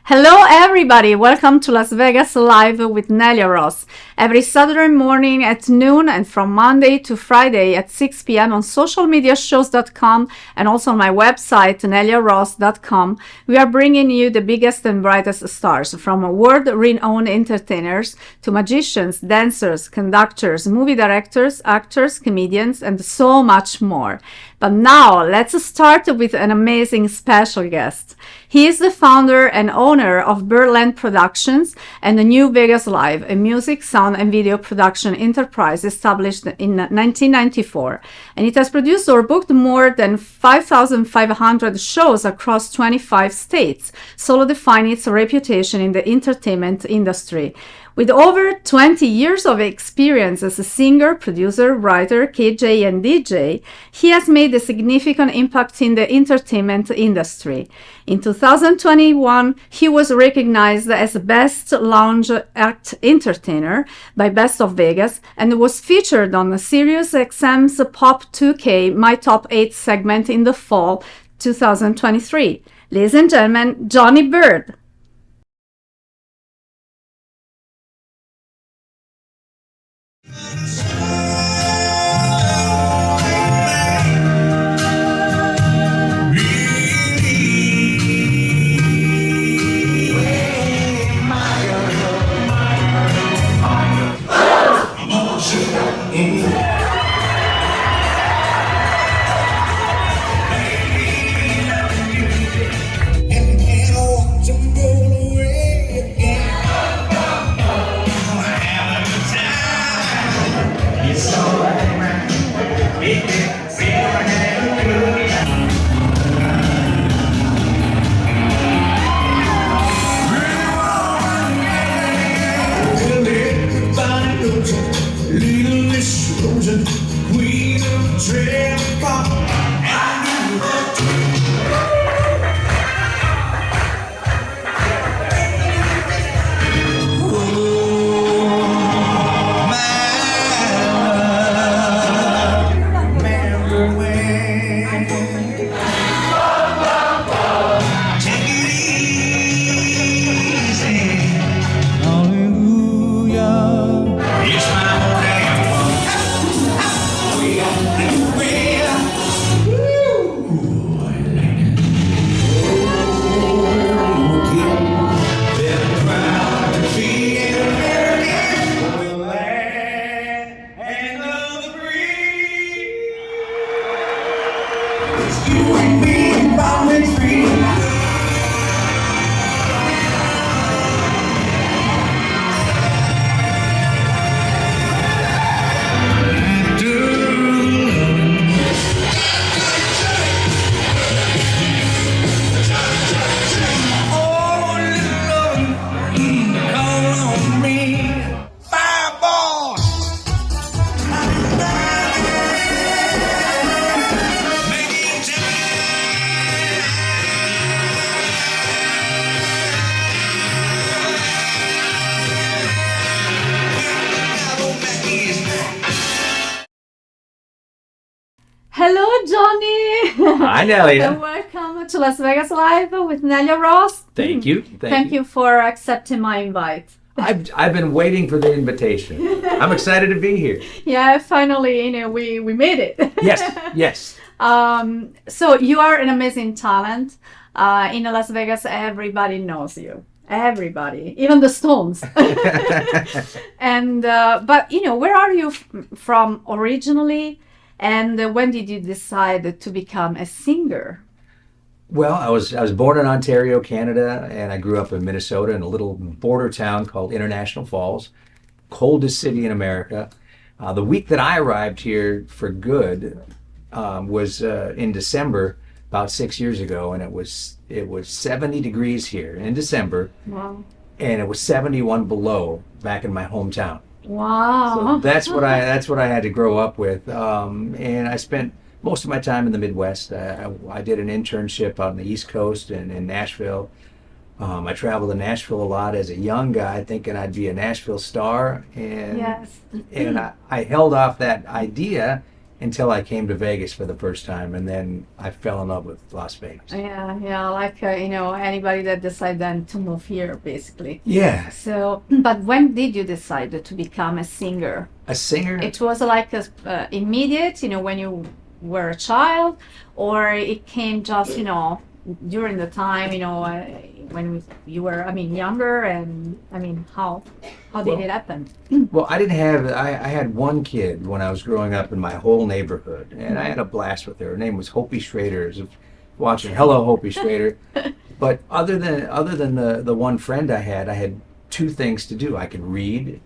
Hello, everybody. Welcome to Las Vegas Live with Nelia Ross. Every Saturday morning at noon and from Monday to Friday at 6 p.m. on socialmediashows.com and also on my website, neliaross.com, we are bringing you the biggest and brightest stars, from world-renowned entertainers to magicians, dancers, conductors, movie directors, actors, comedians, and so much more. But now, let's start with an amazing special guest. He is the founder and owner of Birdland Productions and the New Vegas Live, a music, sound, and video production enterprise established in 1994. And it has produced or booked more than 5,500 shows across 25 states, solidifying its reputation in the entertainment industry. With over 20 years of experience as a singer, producer, writer, KJ, and DJ, he has made a significant impact in the entertainment industry. In 2021, he was recognized as the Best Lounge Act Entertainer by Best of Vegas and was featured on SiriusXM's Pop 2K My Top 8 segment in the fall 2023. Ladies and gentlemen, Jonny Bird. Hello, Jonny. Hi, Nelia. And welcome to Las Vegas Live with Nelia Ross. Thank you. Thank you for accepting my invite. I've been waiting for the invitation. I'm excited to be here. Yeah, finally, we made it. Yes. So you are an amazing talent. In Las Vegas, everybody knows you. Everybody, even the Stones. And but where are you from originally? And when did you decide to become a singer? Well, I was born in Ontario, Canada, and I grew up in Minnesota in a little border town called International Falls, coldest city in America. The week that I arrived here for good was in December, about 6 years ago, and it was 70 degrees here in December. Wow. And it was 71 below back in my hometown. Wow. So that's what I had to grow up with, and I spent most of my time in the Midwest. I did an internship on the East Coast and in Nashville. I traveled to Nashville a lot as a young guy, thinking I'd be a Nashville star, and Yes. I held off that idea until I came to Vegas for the first time, and then I fell in love with Las Vegas. Yeah, yeah, like anybody that decide then to move here, basically. Yeah, So, but when did you decide to become a singer? a singer. It was like immediate, when you were a child, or it came just, during the time, when you were, younger, and how did Well, it happen? Well, I didn't have. I had one kid when I was growing up in my whole neighborhood, and I had a blast with her. Her name was Hopi Schrader. As if watching, hello, Hopi Schrader. But other than the one friend I had two things to do. I could read,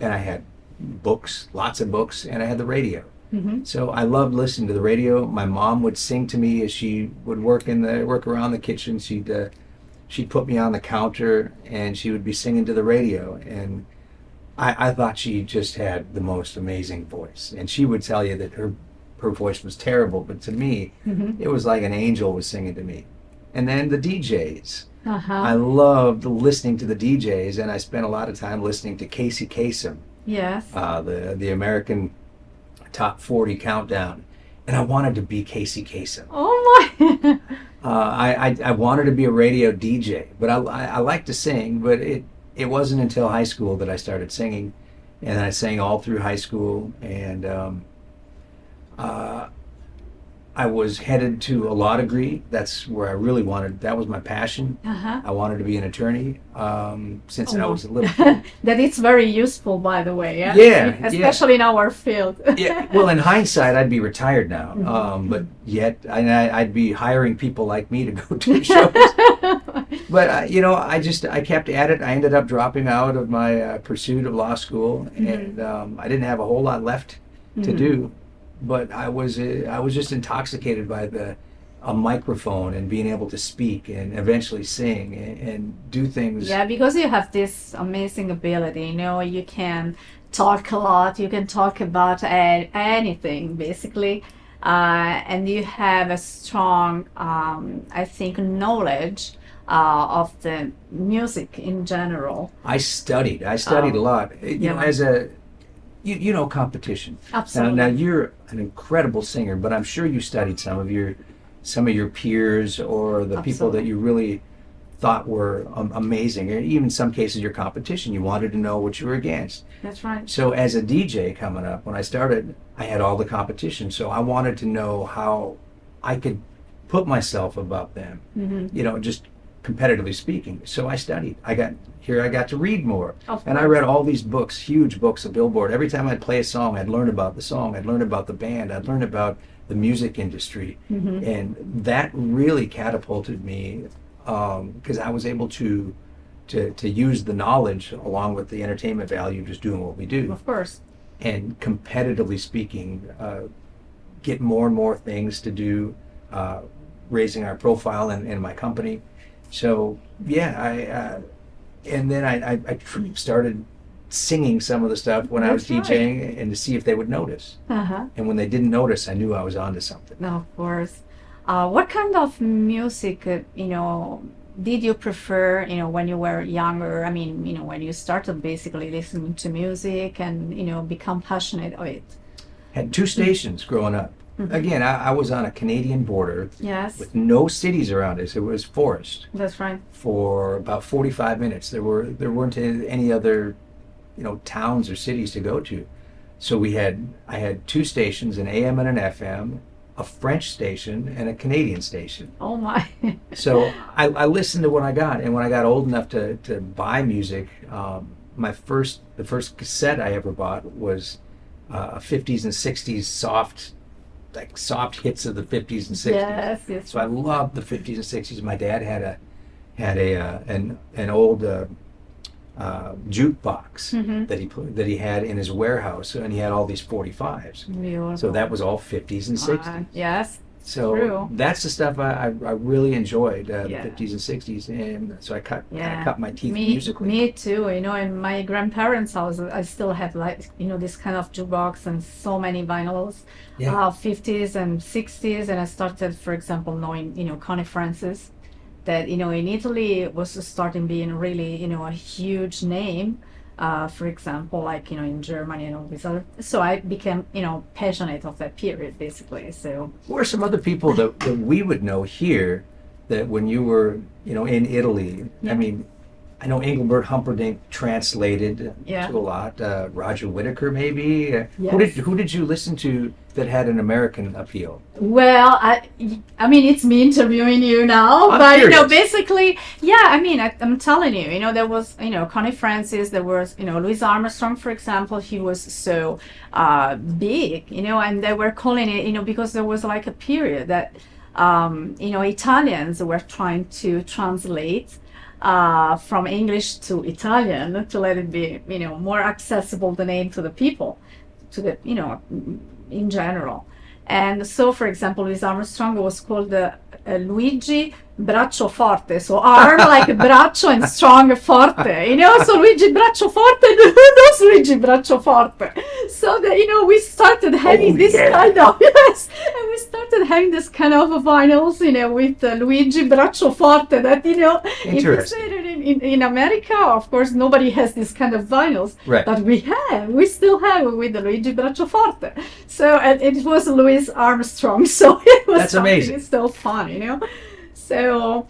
and I had books, lots of books, and I had the radio. Mm-hmm. So I loved listening to the radio. My mom would sing to me as she would work around the kitchen. She'd put me on the counter, and she would be singing to the radio. And I thought she just had the most amazing voice. And she would tell you that her voice was terrible, but to me, Mm-hmm. it was like an angel was singing to me. And then the DJs. Uh-huh. I loved listening to the DJs, and I spent a lot of time listening to Casey Kasem, Yes. the American Top 40 Countdown. And I wanted to be Casey Kasem. Oh my. I wanted to be a radio DJ, but I like to sing, but it wasn't until high school that I started singing, and I sang all through high school, and I was headed to a law degree. That's where I really wanted. That was my passion. Uh-huh. I wanted to be an attorney since I Oh. was a little kid. That it's very useful, by the way. Yeah. Yeah, Especially in our field. Yeah, well, in hindsight, I'd be retired now, Mhm. but yet I'd be hiring people like me to go to shows. But I kept at it. I ended up dropping out of my pursuit of law school, and I didn't have a whole lot left to do. But I was just intoxicated by a microphone and being able to speak and eventually sing and do things. Yeah, because you have this amazing ability. You can talk a lot. You can talk about anything, basically. And you have a strong, I think, knowledge of the music in general. I studied a lot. Yeah. As competition. Absolutely. Now you're an incredible singer, but I'm sure you studied some of your peers or the people that Absolutely. you really thought were amazing, or even in some cases your competition. You wanted to know what you were against. That's right. So as a DJ coming up, when I started, I had all the competition. So I wanted to know how I could put myself above them, just competitively speaking. So I studied. I got to read more. Of And I course. read all these books, huge books of Billboard. Every time I'd play a song, I'd learn about the song. I'd learn about the band. I'd learn about the music industry. And that really catapulted me because I was able to use the knowledge along with the entertainment value of just doing what we do. Of course. And competitively speaking, get more and more things to do, raising our profile in my company. So yeah, and then I started singing some of the stuff when I was That's right. DJing, and to see if they would notice. Uh-huh. And when they didn't notice, I knew I was onto something. No, of course. What kind of music, did you prefer, when you were younger? I mean, when you started basically listening to music and, become passionate of it. Had two stations growing up. Again, I was on a Canadian border Yes, with no cities around us. It was forest that's right. for about 45 minutes. There weren't any other, towns or cities to go to. So I had two stations, an AM and an FM, a French station and a Canadian station. Oh my. So I listened to what I got, and when I got old enough to buy music, the first cassette I ever bought was a 50s and 60s soft hits of the 50s and 60s. Yes, yes. So I loved the 50s and 60s. My dad had an old jukebox that he had in his warehouse, and he had all these 45s. Beautiful. So that was all 50s and 60s. Yes, So true. that's the stuff I really enjoyed, Yeah. the 50s and 60s, and so I kind Yeah. of cut my teeth Me, musically. me too. In my grandparents' house, I still have this kind of jukebox and so many vinyls, Yeah. 50s and 60s. And I started, for example, knowing, Connie Francis, that, in Italy was starting being really, a huge name. for example, like, in Germany and all these other. So I became, passionate of that period, basically. So Who are some other people that we would know here that when you were, in Italy? Yeah. I mean, I know Engelbert Humperdinck translated Yeah. to a lot. Roger Whittaker, maybe. Yes. Who did you listen to that had an American appeal? Well, I mean, it's me interviewing you now, I'm but curious. basically, yeah. I mean, I'm telling you, there was, Connie Francis, there was, Louis Armstrong, for example. He was so big, and they were calling it, because there was like a period that, Italians were trying to translate from English to Italian to let it be, more accessible the name to the people, to the, in general. And so, for example, Louis Armstrong was called Luigi Braccio Forte, so arm like braccio and strong forte, so Luigi Braccio Forte, who knows Luigi Braccio Forte? So that, we started having this kind of, yes, and we started having this kind of vinyls, with Luigi Braccio Forte that, if you say it in America, of course, nobody has this kind of vinyls, Right. but we still have with the Luigi Braccio Forte. So, and it was Louis Armstrong, so it was That's amazing. It's still fun, So,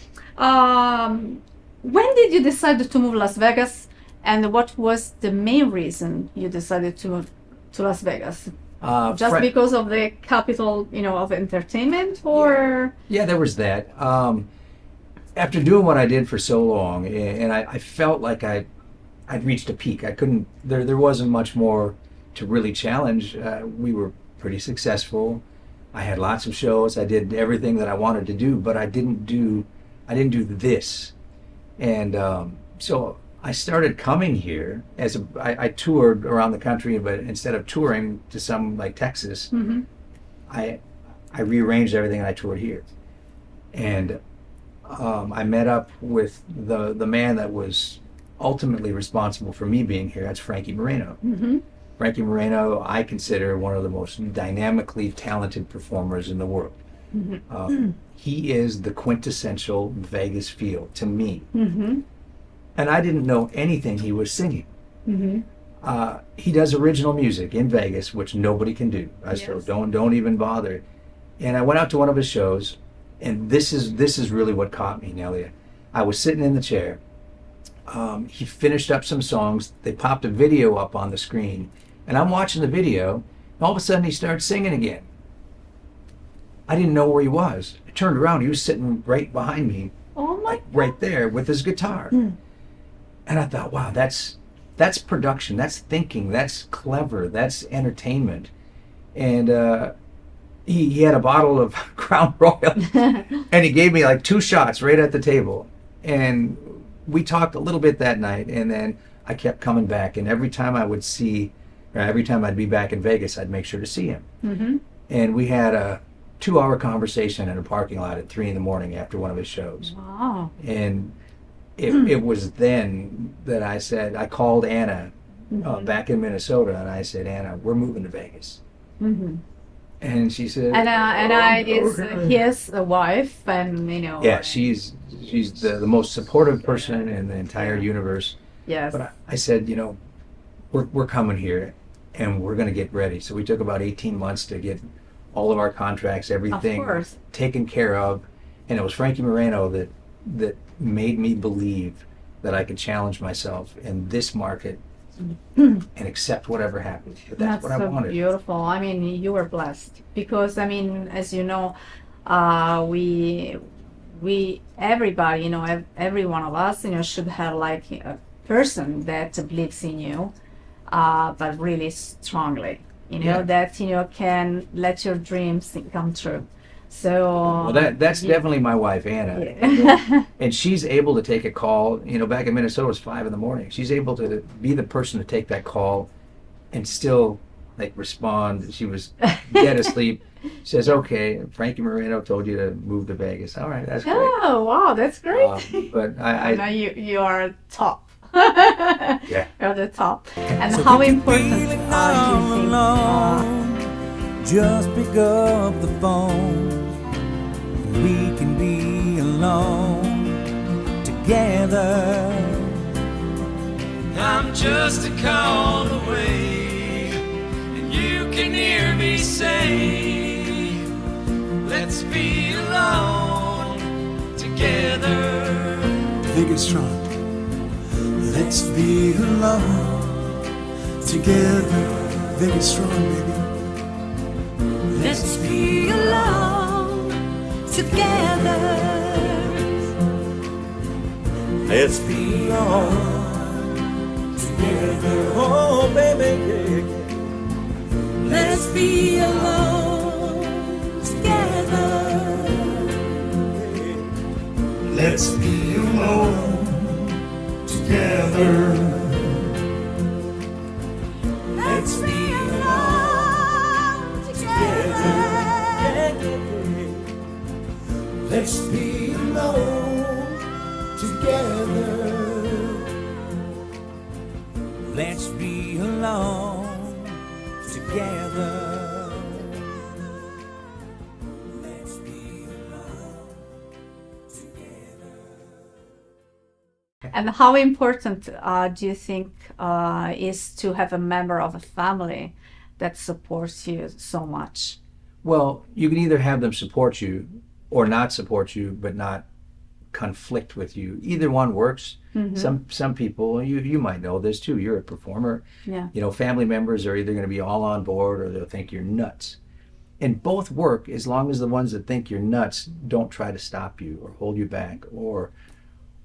when did you decide to move to Las Vegas, and what was the main reason you decided to move to Las Vegas? Just because of the capital, of entertainment, or? Yeah, there was that. After doing what I did for so long, and I felt like I'd reached a peak. I couldn't. There wasn't much more to really challenge. We were pretty successful. I had lots of shows. I did everything that I wanted to do, but I didn't do this. And so I started coming here I toured around the country, but instead of touring to some like Texas, Mm-hmm. I rearranged everything and I toured here. And I met up with the man that was ultimately responsible for me being here. That's Frankie Moreno. Mm-hmm. Frankie Moreno, I consider one of the most dynamically talented performers in the world. Mm-hmm. He is the quintessential Vegas feel to me. Mm-hmm. And I didn't know anything he was singing. Mm-hmm. He does original music in Vegas, which nobody can do. So Yes. don't even bother. And I went out to one of his shows, and this is really what caught me, Nelia. I was sitting in the chair. He finished up some songs. They popped a video up on the screen, and I'm watching the video. And all of a sudden, he starts singing again. I didn't know where he was. I turned around. He was sitting right behind me, Oh my like right there with his guitar. And I thought, wow, that's production. That's thinking. That's clever. That's entertainment. And he had a bottle of Crown Royal, and he gave me like 2 shots right at the table. And we talked a little bit that night, and then I kept coming back. And every time I'd be back in Vegas, I'd make sure to see him. Mm-hmm. And we had a 2-hour conversation in a parking lot at 3 a.m. after one of his shows. Wow. And it was then that I called Anna back in Minnesota, and I said, Anna, we're moving to Vegas. Mm-hmm. And she said, Anna is okay. his wife, and Yeah, she's the most supportive person in the entire universe. yes. But I said, we're coming here, and we're going to get ready. So we took about 18 months to get all of our contracts, everything Of course. taken care of. And it was Frankie Moreno that made me believe that I could challenge myself in this market and accept whatever happens. But that's what I so wanted. beautiful. I mean, you were blessed because, I mean, as you know, everybody, every one of us, should have like a person that believes in you, but really strongly, Yeah. that, can let your dreams come true. So Well, that's definitely my wife, Anna. Yeah. And she's able to take a call. Back in Minnesota, it was 5 a.m. She's able to be the person to take that call and still like respond. She was dead asleep. She says, "Okay, Frankie Moreno told you to move to Vegas. All right, that's great." Oh, wow, that's great. But Now you are top. Yeah. You're the top. And So how if you're important feeling do you all think? alone, just pick up the phone. We can be alone together. I'm just a call away, and you can hear me say, let's be alone together. Think it's strong. Let's be alone together. Think it's strong, baby. Let's be alone together. Let's be alone together. Oh, baby. Let's be alone together. Let's be alone together. Let's be alone together. Let's be alone together. Let's be alone together. Let's be alone together. And how important do you think is to have a member of a family that supports you so much? Well, you can either have them support you or not support you, but not conflict with you. Either one works. Some people, you might know this too, you're a performer. Yeah. You know, family members are either going to be all on board or they'll think you're nuts. And both work as long as the ones that think you're nuts don't try to stop you or hold you back or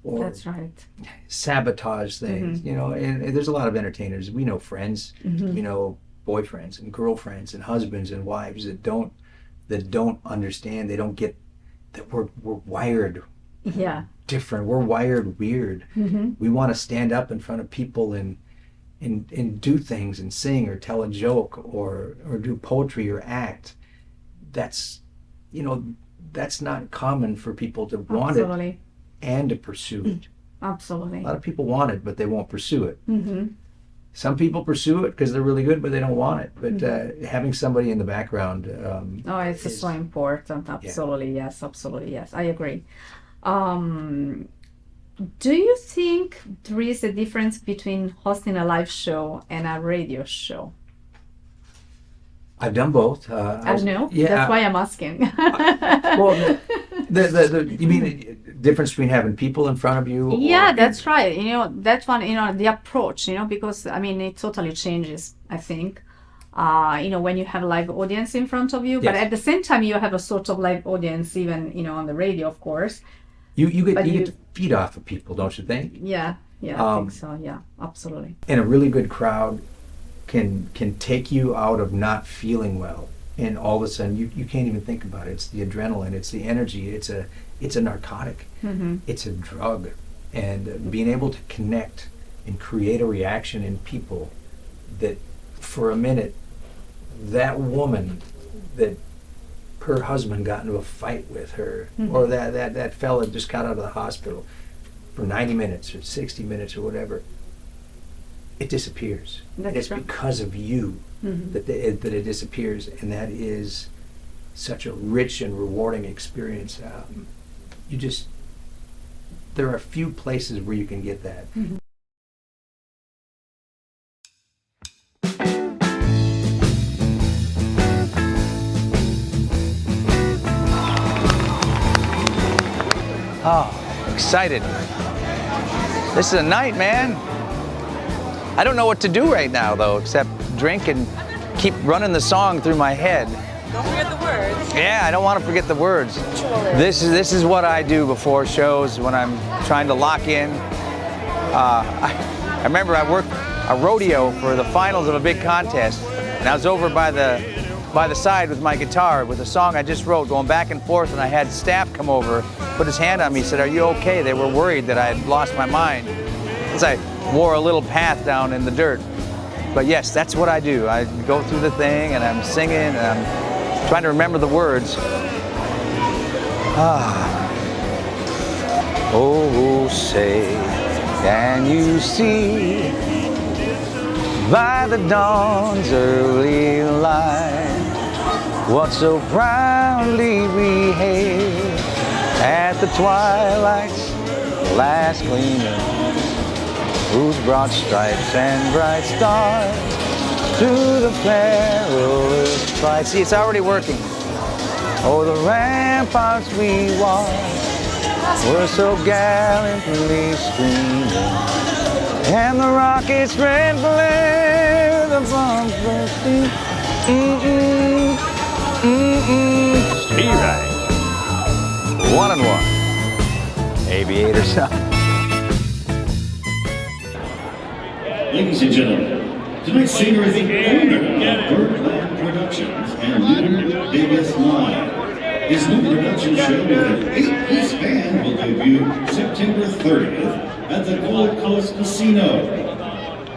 That's right. sabotage things. You know, and there's a lot of entertainers. We know friends, we know boyfriends and girlfriends and husbands and wives that don't understand. They don't get that we're wired Yeah. different. We're wired weird. We want to stand up in front of people and do things and sing or tell a joke or do poetry or act. That's, you know, that's not common for people to want Absolutely. it and to pursue it. Absolutely. A lot of people want it, but they won't pursue it. Some people pursue it because they're really good, but they don't want it. But having somebody in the background. Oh, it's so important. Absolutely, yes. Absolutely, yes. I agree. Do you think there is a difference between hosting a live show and a radio show? I've done both. I know. Yeah, That's why I'm asking. Well, you mean the difference between having people in front of you? Yeah, that's right. You know, that one, you know, the approach, you know, because I mean, it totally changes, I think. You know, when you have a live audience in front of you, but Yes. at the same time, you have a sort of live audience, even, you know, on the radio, of course. You get But you you- get to feed off of people, don't you think? Yeah, I think so. Yeah, absolutely. And a really good crowd can take you out of not feeling well, and all of a sudden you can't even think about it. It's the adrenaline, it's the energy, it's a narcotic, it's a drug, and being able to connect and create a reaction in people that for a minute that woman that her husband got into a fight with her, or that fella just got out of the hospital for 90 minutes or 60 minutes or whatever, it disappears. That's It's true. because of you that it disappears, and that is such a rich and rewarding experience. There are few places where you can get that. Oh, excited. This is a night, man. I don't know what to do right now, though, except drink and keep running the song through my head. Don't forget the words. Yeah, I don't want to forget the words. This is what I do before shows when I'm trying to lock in. I remember I worked a rodeo for the finals of a big contest, and I was over by the side with my guitar with a song I just wrote, going back and forth, and I had staff come over, put his hand on me, said, "Are you okay?" They were worried that I had lost my mind, as I wore a little path down in the dirt. But yes, that's what I do. I go through the thing, and I'm singing, and I'm trying to remember the words. Oh, say, can you see by the dawn's early light what so proudly we hailed at the twilight's last gleaming, who's brought stripes and bright stars through the perilous fight. See, it's already working. Oh, the ramparts we walked were so gallantly streaming, and the rockets' red glare, the bombs bursting. Speed right. 1-1. Aviator son. Ladies and gentlemen, tonight's singer is the owner of Birdland Productions and Lunar Vegas Live. His new production show with an 8-piece band will debut September 30th at the Gold Coast Casino.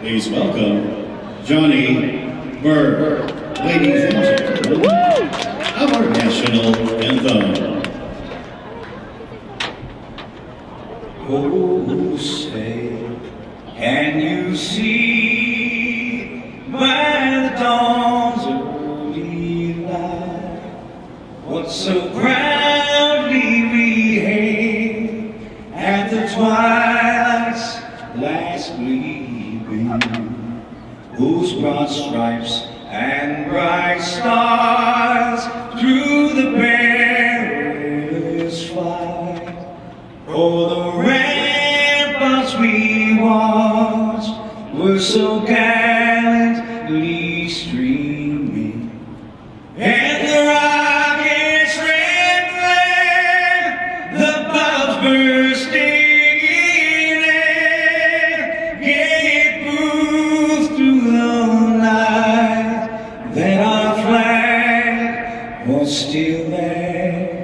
Please welcome Jonny Bird. Ladies and gentlemen, our national anthem. Oh, say, can you see by the dawn's early light what so proudly we hailed at the twilight's last gleaming, whose broad stripes and bright stars through the perilous fight. Oh, the ramparts we watched were so gallantly streaming, and the rockets' red glare, the bombs bursting in air, gave proof through the night that our flag was still there.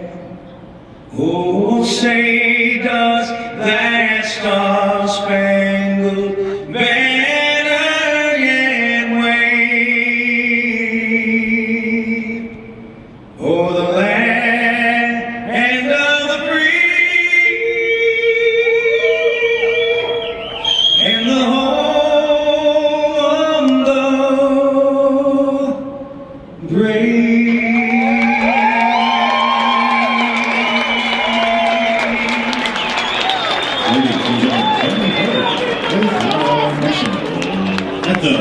Oh, say does that star-spangled banner yet wave o'er the land of the free and the home of the brave. Ladies and gentlemen, Jonny Bird with our national anthem.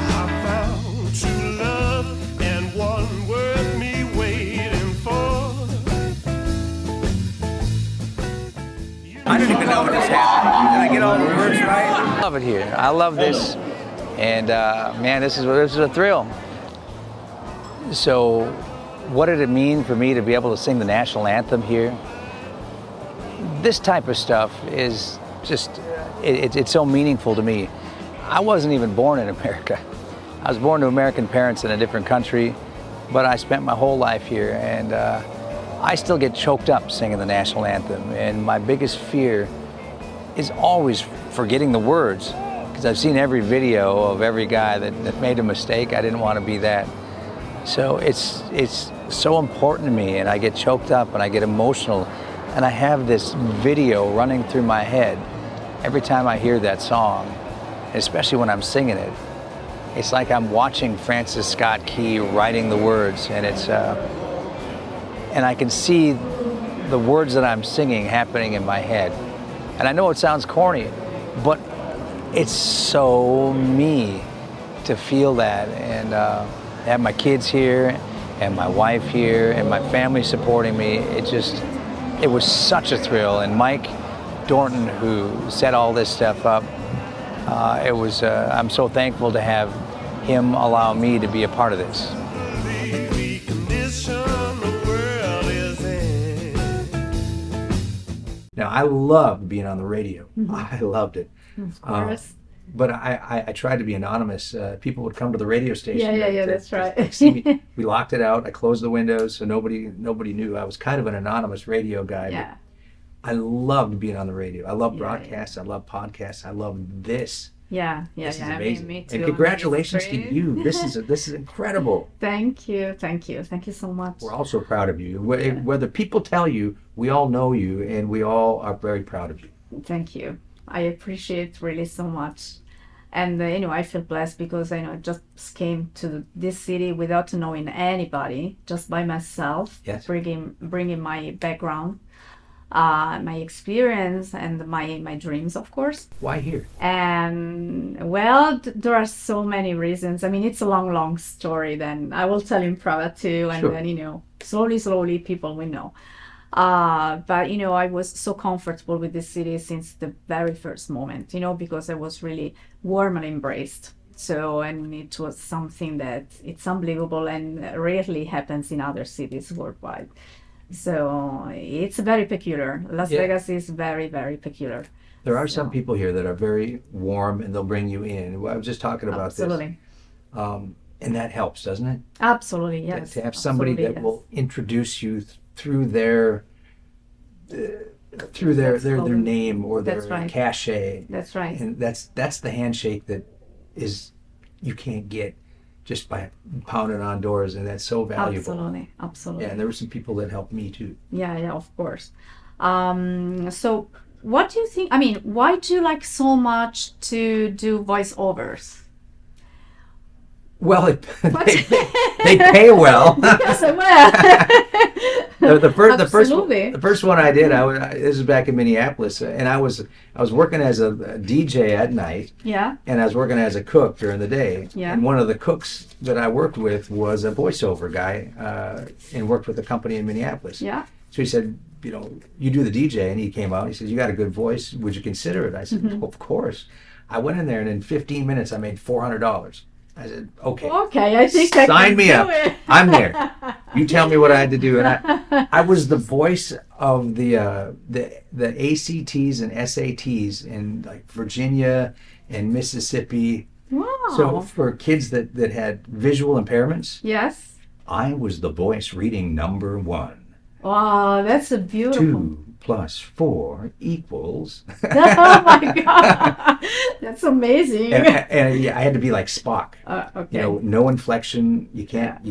I found true love and one worth me waiting for. I don't even know when this happened. Did I get all the words right? I love it here. I love this. And man, this is a thrill. So what did it mean for me to be able to sing the national anthem here? This type of stuff is just, it's so meaningful to me. I wasn't even born in America. I was born to American parents in a different country, but I spent my whole life here, and I still get choked up singing the national anthem. And my biggest fear is always forgetting the words, because I've seen every video of every guy that made a mistake. I didn't want to be that. So it's so important to me, and I get choked up and I get emotional, and I have this video running through my head every time I hear that song, especially when I'm singing it. It's like I'm watching Francis Scott Key writing the words, and and I can see the words that I'm singing happening in my head. And I know it sounds corny, but it's so me to feel that, and have my kids here and my wife here and my family supporting me. It was such a thrill. And Mike Dorton, who set all this stuff up, I'm so thankful to have him allow me to be a part of this. The condition the world is in. Now, I loved being on the radio. I loved it. Of course. But I tried to be anonymous. People would come to the radio station. Yeah, that's right. See me. We locked it out. I closed the windows so nobody knew. I was kind of an anonymous radio guy. Yeah. But I loved being on the radio. I love Yeah, broadcasts. I love podcasts. I love this. Yeah. This is I mean, amazing. me too. And congratulations to It's great. you. This is incredible. Thank you so much. We're all so proud of you. Whether people tell you, we all know you, and we all are very proud of you. Thank you. I appreciate really so much. And I feel blessed because I just came to this city without knowing anybody, just by myself, Yes. bringing my background. my experience and my dreams, of course. Why here? And well, there are so many reasons. I mean, it's a long story. Then I will tell you in private too, and Sure. then slowly people will know. But I was so comfortable with this city since the very first moment. Because I was really warmly embraced. So, and it was something that it's unbelievable and rarely happens in other cities worldwide. So it's very peculiar. Las Yeah. Vegas is very, very peculiar. There are some So- people here that are very warm and they'll bring you in. I was just talking about Absolutely. this. And that helps, doesn't it? Absolutely, yes. To have somebody Absolutely, that yes. will introduce you through their their Absolutely. name or their That's right. cachet. That's right. And that's the handshake that is you can't get just by pounding on doors, and that's so valuable. Absolutely. Yeah, and there were some people that helped me too. Yeah, of course. So what do you think? I mean, why do you like so much to do voiceovers? Well, they pay well. Yes, I will. The Absolutely. first one I did, this is back in Minneapolis, and I was working as a DJ at night, Yeah, and I was working as a cook during the day. Yeah. And one of the cooks that I worked with was a voiceover guy, and worked with a company in Minneapolis. yeah. So he said, you do the DJ, and he came out. He said, you got a good voice. Would you consider it? I said, Mm-hmm. well, of course. I went in there, and in 15 minutes, I made $400. I said, okay. Okay, I think I Sign can me do up. it. I'm there. You tell me what I had to do, and I was the voice of the ACTs and SATs in like Virginia and Mississippi. Wow. So for kids that had visual impairments, Yes. I was the voice reading number 1. Wow, that's a beautiful. 2 plus 4 equals. Oh my God, that's amazing. and yeah, I had to be like Spock. Okay. No inflection. You can't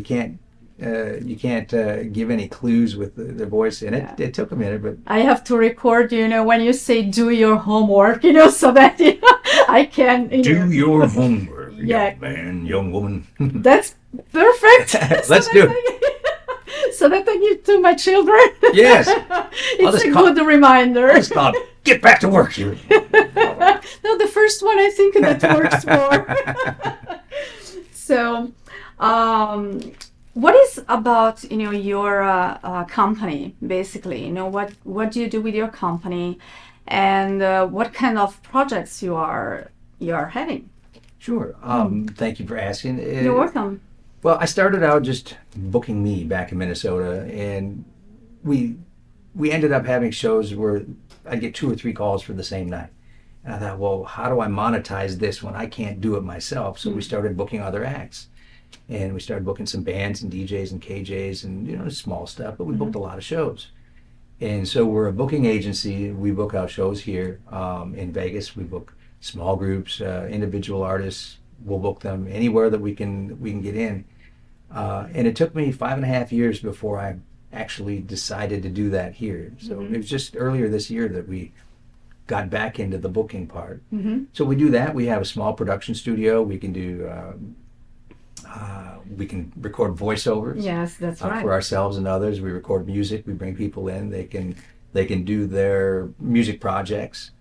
give any clues with the voice, and it took a minute, but I have to record, when you say do your homework, so that I can. do your homework, Yeah. young man, young woman. That's perfect. Let's do it. So that I give to my children. Yes. It's just a call- good reminder. It's called Get Back to Work, you. No, the first one I think that works more. So, what is about your company basically? What do you do with your company, and what kind of projects you are having? Sure. Thank you for asking. You're welcome. Well, I started out just booking me back in Minnesota, and we ended up having shows where I'd get 2 or 3 calls for the same night. And I thought, well, how do I monetize this when I can't do it myself? So we started booking other acts. And we started booking some bands and DJs and KJs and, small stuff, but we booked a lot of shows. And so we're a booking agency. We book out shows here in Vegas. We book small groups, individual artists. We'll book them anywhere that we can get in. And it took me 5.5 years before I actually decided to do that here. So it was just earlier this year that we got back into the booking part. So we do that. We have a small production studio. We can do we can record voiceovers. Yes, that's right. For ourselves and others. We record music. We bring people in. They can do their music projects.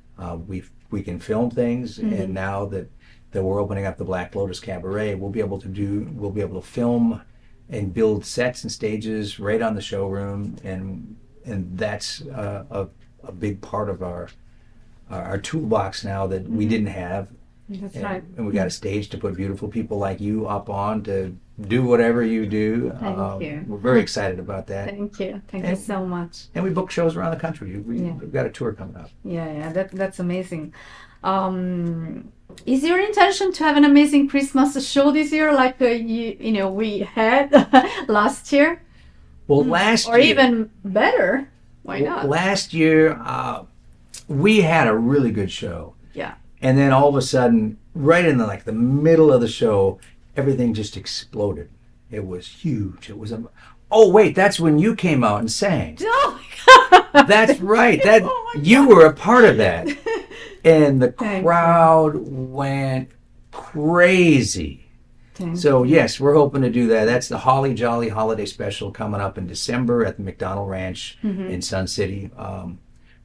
We can film things. And now that we're opening up the Black Lotus Cabaret, we'll be able to film and build sets and stages right on the showroom, and that's a big part of our toolbox now that we didn't have. That's right. And we got a stage to put beautiful people like you up on to do whatever you do. Thank you. We're very excited about that. Thank you so much. And we book shows around the country. We've got a tour coming up. Yeah, that's amazing. Is your intention to have an amazing Christmas show this year, like we had last year, Well, last or year, even better? Why not? Last year, we had a really good show. Yeah. And then all of a sudden, right in the middle of the show, everything just exploded. It was huge. It was oh wait, that's when you came out and sang. Oh my God. That's right. Oh my You were a part of that. And the Thank crowd went crazy. Thank So yes, we're hoping to do that. That's the Holly Jolly Holiday Special coming up in December at the McDonald Ranch in Sun City.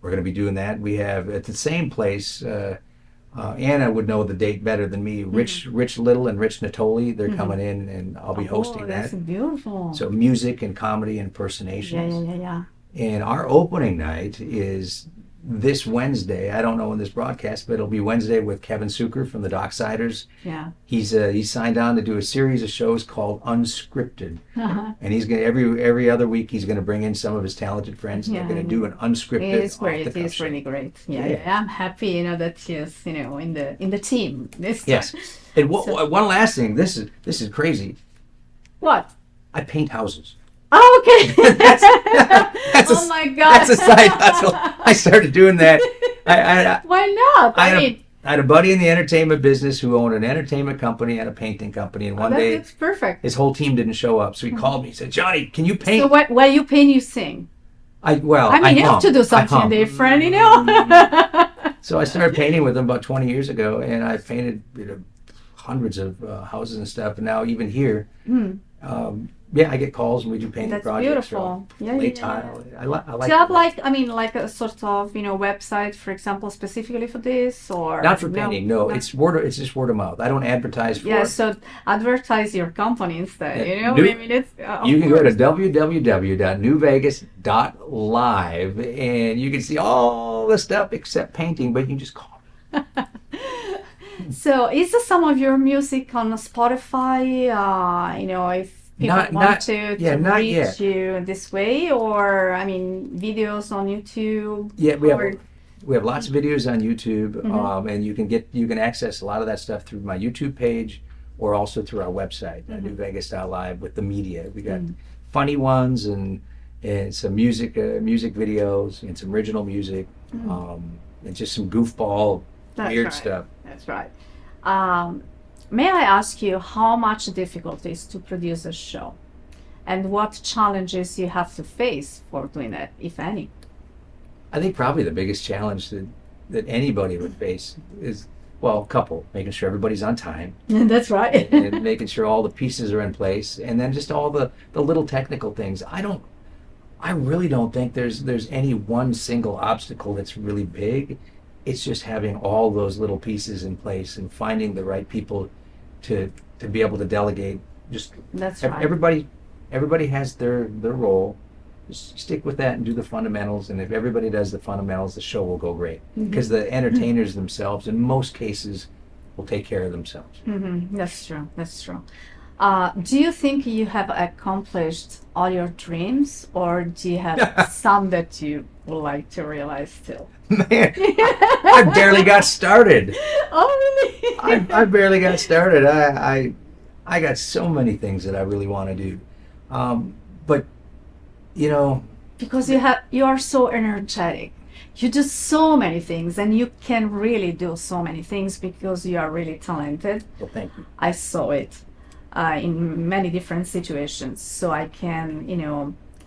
we're going to be doing that. We have at the same place. Anna would know the date better than me. Rich Little and Rich Natoli, they're coming in, and I'll be hosting That's that. beautiful. So music and comedy impersonations. Yeah. And our opening night is this Wednesday. I don't know when this broadcast, but it'll be Wednesday with Kevin Suker from the Docksiders. Yeah. He's signed on to do a series of shows called Unscripted, Uh-huh. and he's gonna every other week he's gonna bring in some of his talented friends. And Yeah, they're gonna yeah. do an unscripted. It's great. off-the-cuff It's show. really great. Yeah, Yeah. I'm happy, that he's, in the team this time. Yes. And So- one last thing. This is crazy. What? I paint houses. Oh, okay. That's Oh a, my God. That's a side hustle. I started doing that. I Why not? I mean, had a buddy in the entertainment business who owned an entertainment company and a painting company, and one day it's perfect. his whole team didn't show up. So he called me. He said, "Johnny, can you paint?" So while you paint, you sing. I You have to do something hum. different, So I started painting with him about 20 years ago, and I painted hundreds of houses and stuff. And now even here, I get calls and we do painting That's projects. beautiful. Or Yeah, lay yeah. tile. I like. Do you have like a sort of website, for example, specifically for this, or Not for painting. No, it's just word of mouth. I don't advertise for yeah. it. So advertise your company instead. Yeah. It's You can go to www.newvegas.live and you can see all the stuff except painting, but you can just call me. So is some of your music on Spotify? If people Not want to not reach yet. you this way, or videos on YouTube. Yeah, we or- have lots of videos on YouTube, and you can access a lot of that stuff through my YouTube page or also through our website, newvegas.live, with the media. We got funny ones and some music videos and some original music, and just some goofball That's weird right. stuff. That's right. May I ask you how much difficulties to produce a show, and what challenges you have to face for doing it, if any? I think probably the biggest challenge that anybody would face is, well, a couple, making sure everybody's on time That's right. and making sure all the pieces are in place, and then just all the little technical things. I really don't think there's any one single obstacle that's really big. It's just having all those little pieces in place and finding the right people to be able to delegate. Just That's right. everybody has their role. Just stick with that and do the fundamentals. And if everybody does the fundamentals, the show will go great. Because the entertainers themselves, in most cases, will take care of themselves. That's true. That's true. Do you think you have accomplished all your dreams, or do you have some that you would like to realize still? Man, I barely got started. Oh, really? I barely got started. I got so many things that I really want to do, but Because you are so energetic. You do so many things, and you can really do so many things because you are really talented. well, thank you. I saw it in many different situations, so I can,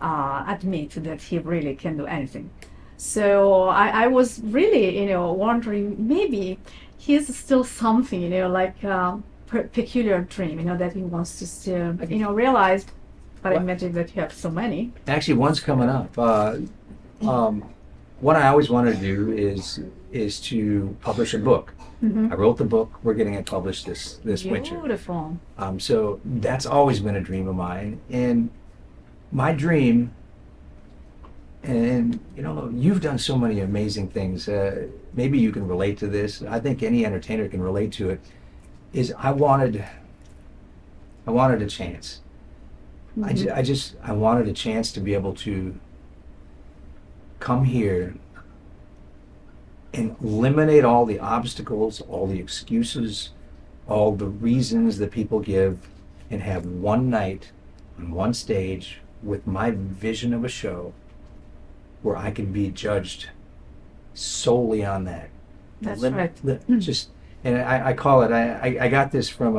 admit that he really can do anything. So I was really, wondering, maybe he has still something, like a peculiar dream, that he wants to still, realize. But I Well- imagine that you have so many. Actually, one's coming up. What I always wanted to do is to publish a book. I wrote the book. We're getting it published this winter. Beautiful. So that's always been a dream of mine. And my dream, and you've done so many amazing things. Maybe you can relate to this. I think any entertainer can relate to it. Is I wanted a chance. I wanted a chance to be able to come here and eliminate all the obstacles, all the excuses, all the reasons that people give, and have one night on one stage with my vision of a show where I can be judged solely on that. That's Limit- right. Just, and I call it, I got this from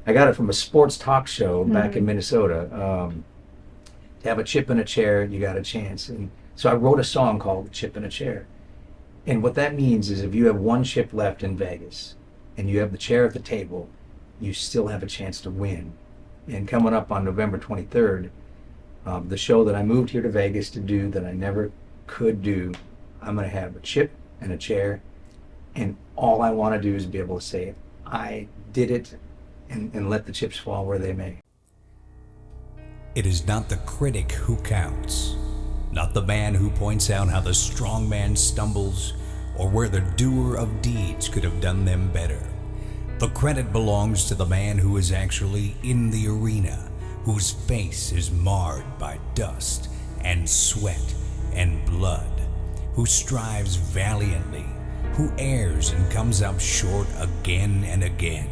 I got it from a sports talk show back in Minnesota. To have a chip in a chair, you got a chance. And so I wrote a song called Chip in a Chair. And what that means is if you have one chip left in Vegas and you have the chair at the table, you still have a chance to win. And coming up on November 23rd, the show that I moved here to Vegas to do that I never could do, I'm going to have a chip and a chair, and all I want to do is be able to say, I did it, and let the chips fall where they may. It is not the critic who counts, not the man who points out how the strong man stumbles or where the doer of deeds could have done them better. The credit belongs to the man who is actually in the arena, whose face is marred by dust and sweat and blood, who strives valiantly, who errs and comes up short again and again,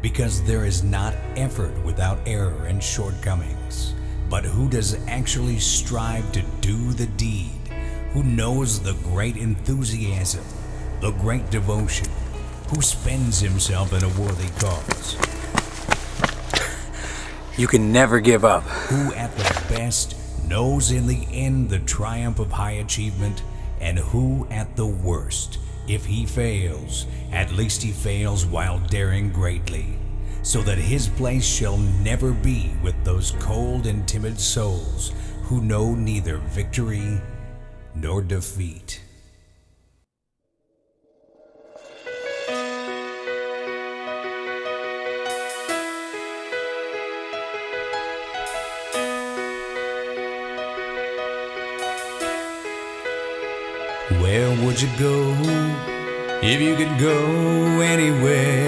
because there is not effort without error and shortcomings, but who does actually strive to do the deed, who knows the great enthusiasm, the great devotion, who spends himself in a worthy cause. You can never give up. Who at the best knows in the end the triumph of high achievement, and who at the worst, if he fails, at least he fails while daring greatly, so that his place shall never be with those cold and timid souls who know neither victory nor defeat. Where would you go if you could go anywhere?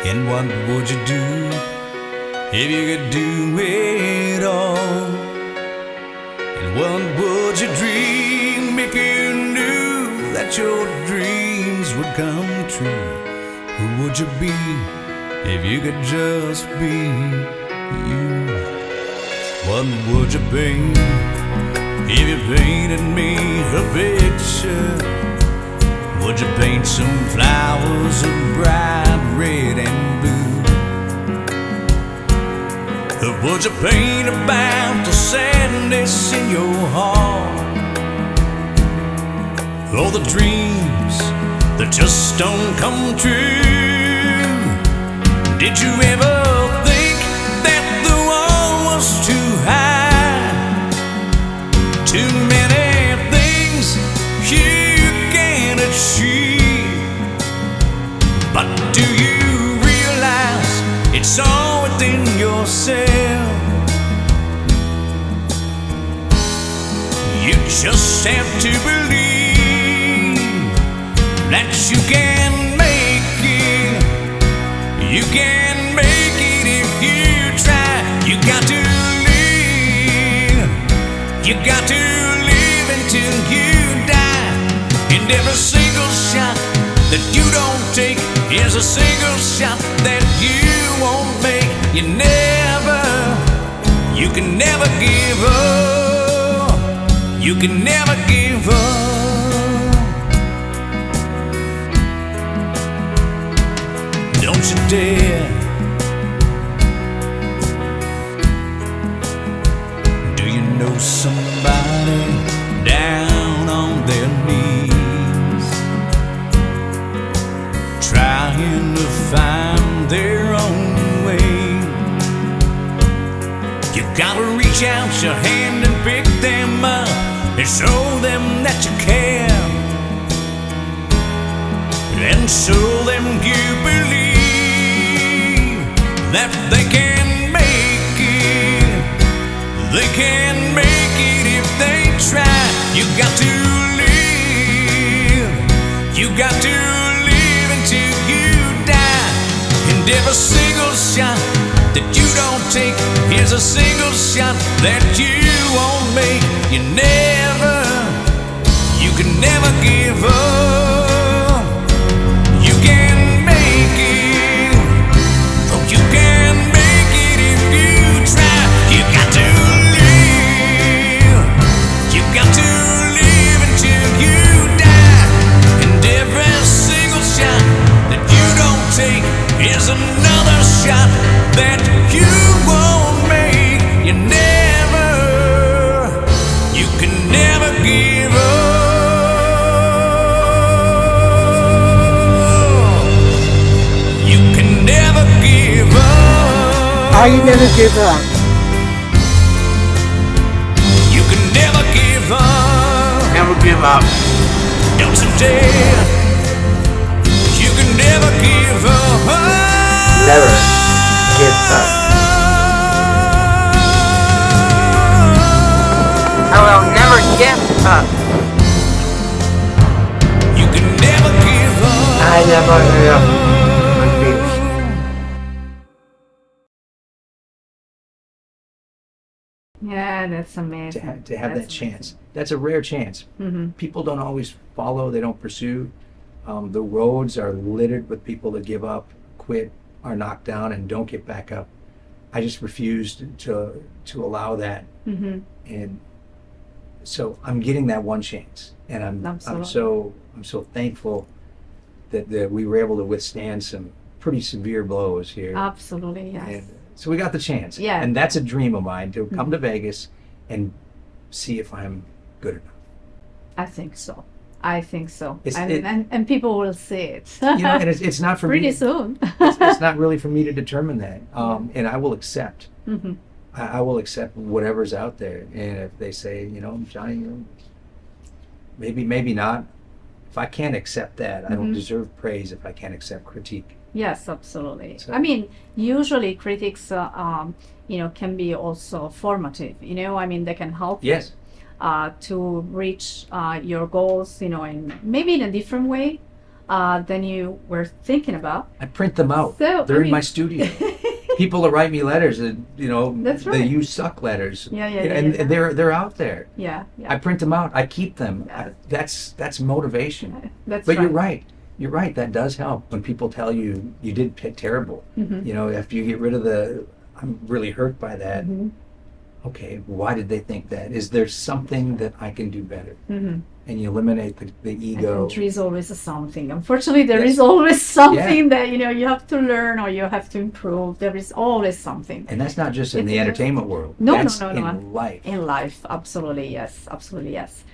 And what would you do if you could do it all? And what would you dream if you knew that your dreams would come true? Who would you be if you could just be you? What would you be if you painted me a picture? Would you paint some flowers of bright red and blue? Or would you paint about the sadness in your heart? Or the dreams that just don't come true? Did you ever think that the wall was too high? Too many things you can't achieve. But do you realize it's all within yourself? You just have to believe that you can make it. You can make it if you try. You got to live. You got to live until you die. And every single shot that you don't take is a single shot that you won't make. You can never give up. You can never give up. Don't you dare. Do you know somebody down on their knees, trying to find their own way? You gotta reach out your hand and pick them up and show them that you care, and show them you believe that they can make it. They can make it if they try. You got to live. You got to live until you die. And every single shot that you don't take is a single shot that you won't make. You can never give up. You can make it. Oh, you can make it if you try. You got to live. You got to live until you die. And every single shot that you don't take is another shot that you won't make. You can never give up. You can never give up. Are you never give up? You can never give up. give up. No, today you can never give up. Never give up. I will never give up. You can never give up. I never give up on dreams. Yeah, that's amazing. To have That's that chance. That's a rare chance. People don't always follow, they don't pursue. The roads are littered with people that give up, quit, are knocked down, and don't get back up. I just refused to allow that. And so I'm getting that one chance. And I'm so thankful that we were able to withstand some pretty severe blows here. Absolutely, yes. And so we got the chance. Yeah. And that's a dream of mine, to come to Vegas and see if I'm good enough. I think so. I think so. It's- And people will see it. You know, and it's not for Pretty me. soon. It's not really for me to determine that. And I will accept. I will accept whatever's out there. And if they say, you know, Johnny, maybe not. If I can't accept that, I don't deserve praise if I can't accept critique. Yes, absolutely. So- I mean, usually critics, can be also formative. I mean, they can help Yes. to reach your goals, in maybe in a different way than you were thinking about. I print them out. So, They're I in mean- my studio. People will write me letters, That's the right. "you suck" letters. Yeah, And yeah. they're out there. Yeah, I print them out. I keep them. Yeah. That's motivation. That's But right. you're right. You're right. That does help when people tell you you did terrible. After you get rid of I'm really hurt by that. Okay, why did they think that? Is there something that I can do better? And you eliminate the ego. And there is always something. Unfortunately, there Yes. is always something that you have to learn or you have to improve. There is always something. And that's not just in It's the a- entertainment world. No, That's no. in life. In life, absolutely yes, absolutely yes.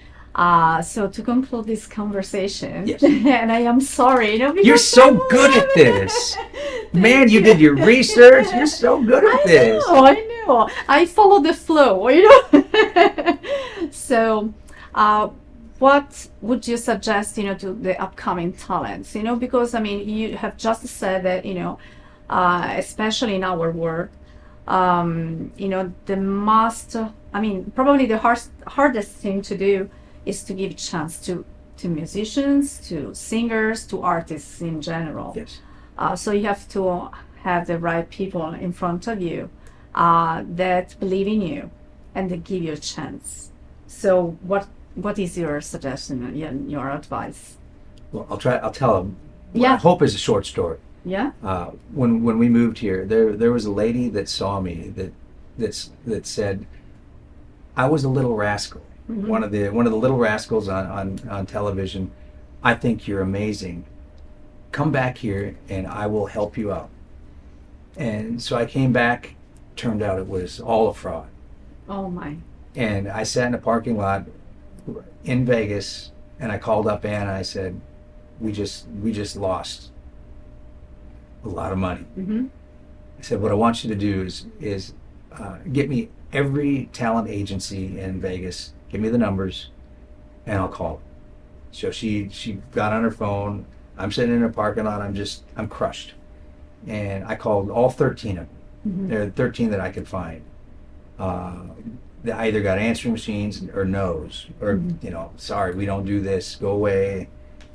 So to conclude this conversation, Yes. and I am sorry, because You're so good at this. Man, you did your research. You're so good at this. I know. I follow the flow, So, what would you suggest, to the upcoming talents? Because I mean, you have just said that, especially in our world, probably the hardest thing to do is to give chance to musicians, to singers, to artists in general. Yes. So you have to have the right people in front of you that believe in you and that give you a chance. So what is your suggestion and your advice? Well, I'll tell them. Yeah. I hope is a short story. Yeah. When we moved here, there was a lady that saw me that said I was a little rascal. One of the little rascals on television. I think you're amazing. Come back here and I will help you out. And so I came back. Turned out it was all a fraud. Oh my. And I sat in a parking lot in Vegas and I called up Ann and I said, we just lost a lot of money. I said, what I want you to do is get me every talent agency in Vegas, give me the numbers, and I'll call them. So she got on her phone. I'm sitting in a parking lot. I'm crushed. And I called all 13 of them. There are 13 that I could find. They either got answering machines or no's, or sorry, we don't do this, go away.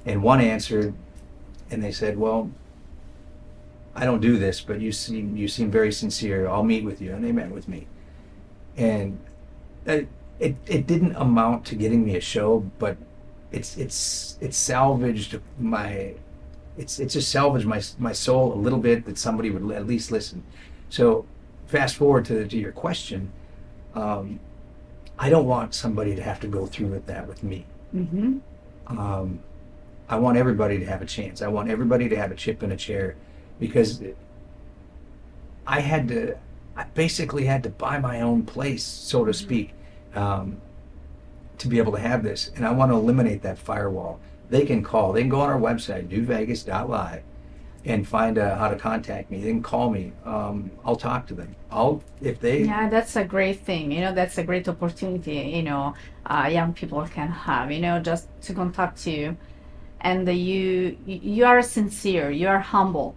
And one answered, and they said, well, I don't do this, but you seem very sincere. I'll meet with you. And they met with me. And it didn't amount to getting me a show, but it's salvaged it's just salvaged my soul a little bit, that somebody would at least listen. So fast forward to your question. I don't want somebody to have to go through that with me. I want everybody to have a chance. I want everybody to have a chip in a chair, because I basically had to buy my own place, so to speak, to be able to have this. And I want to eliminate that firewall. They can call. They can go on our website, dovegas.live, and find how to contact me, they can call me. I'll talk to them. If they. Yeah, that's a great thing. That's a great opportunity, young people can have, just to contact you. And you are sincere, you are humble.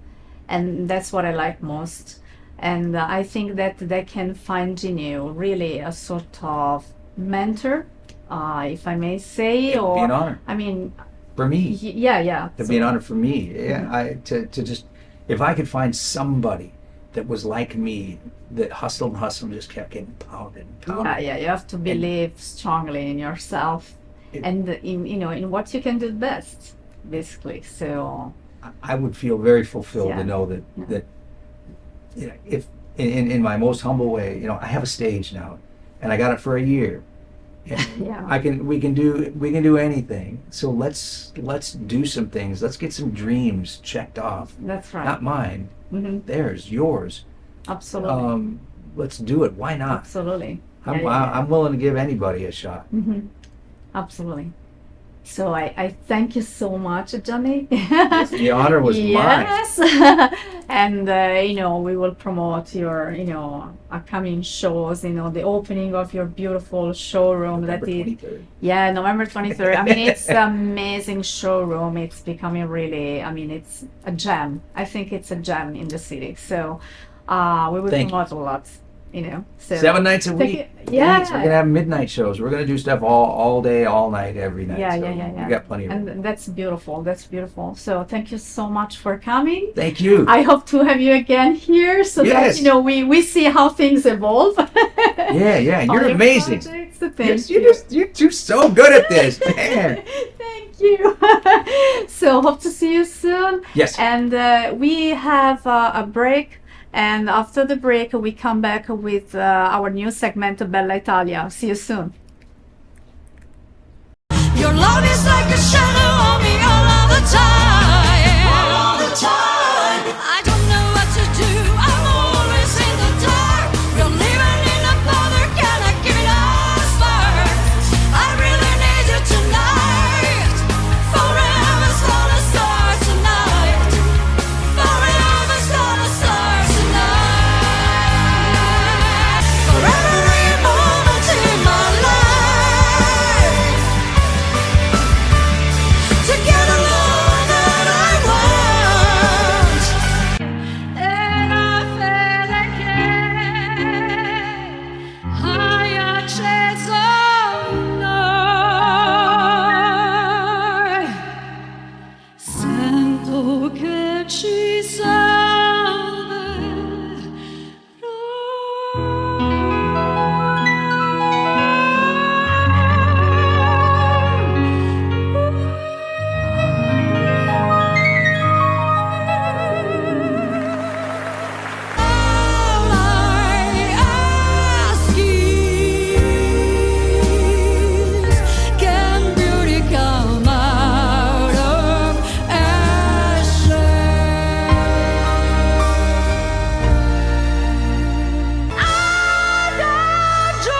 And that's what I like most. And I think that they can find in you really a sort of mentor, if I may say. It'd be an honor. I mean, for me. Yeah. It'd be an honor for me. Yeah, to just, if I could find somebody that was like me, that hustled and just kept getting pounded and pounded. Yeah. You have to believe strongly in yourself and in what you can do best, basically. So I would feel very fulfilled to know that if in my most humble way, I have a stage now, and I got it for a year. And we can do anything. So let's do some things. Let's get some dreams checked off. That's right. Not mine. Mm-hmm. Theirs, yours. Absolutely. Let's do it. Why not? Absolutely. I'm willing to give anybody a shot. Mm-hmm. Absolutely. So I thank you so much, Jonny. The honor was mine. Yes. And we will promote your upcoming shows, the opening of your beautiful showroom. November 23rd. Yeah, November 23rd. I mean, it's an amazing showroom. It's becoming really, it's a gem. I think it's a gem in the city. So we will promote a lot. So 7 nights a week. Yeah. We're gonna have midnight shows. We're gonna do stuff all day, all night, every night. Yeah. We got plenty of room. And that's beautiful. That's beautiful. So thank you so much for coming. Thank you. I hope to have you again here so Yes. that we see how things evolve. Yeah. You're amazing. Thank You're just so good at this, man. Thank you. So hope to see you soon. Yes. And we have a break. And after the break, we come back with our new segment, Bella Italia. See you soon. Your love is like a shadow on me all of the time. All the time. I don't know what to do. I'm always in the dark. You're living in a bother. Can I give it a spark? I really need you tonight. Forever's gonna start tonight. Forever's gonna start tonight. For every moment in my life. To get along that I want. And I feel again. Higher chance of night. Sento che ci can beauty come out of ashes? I got joy,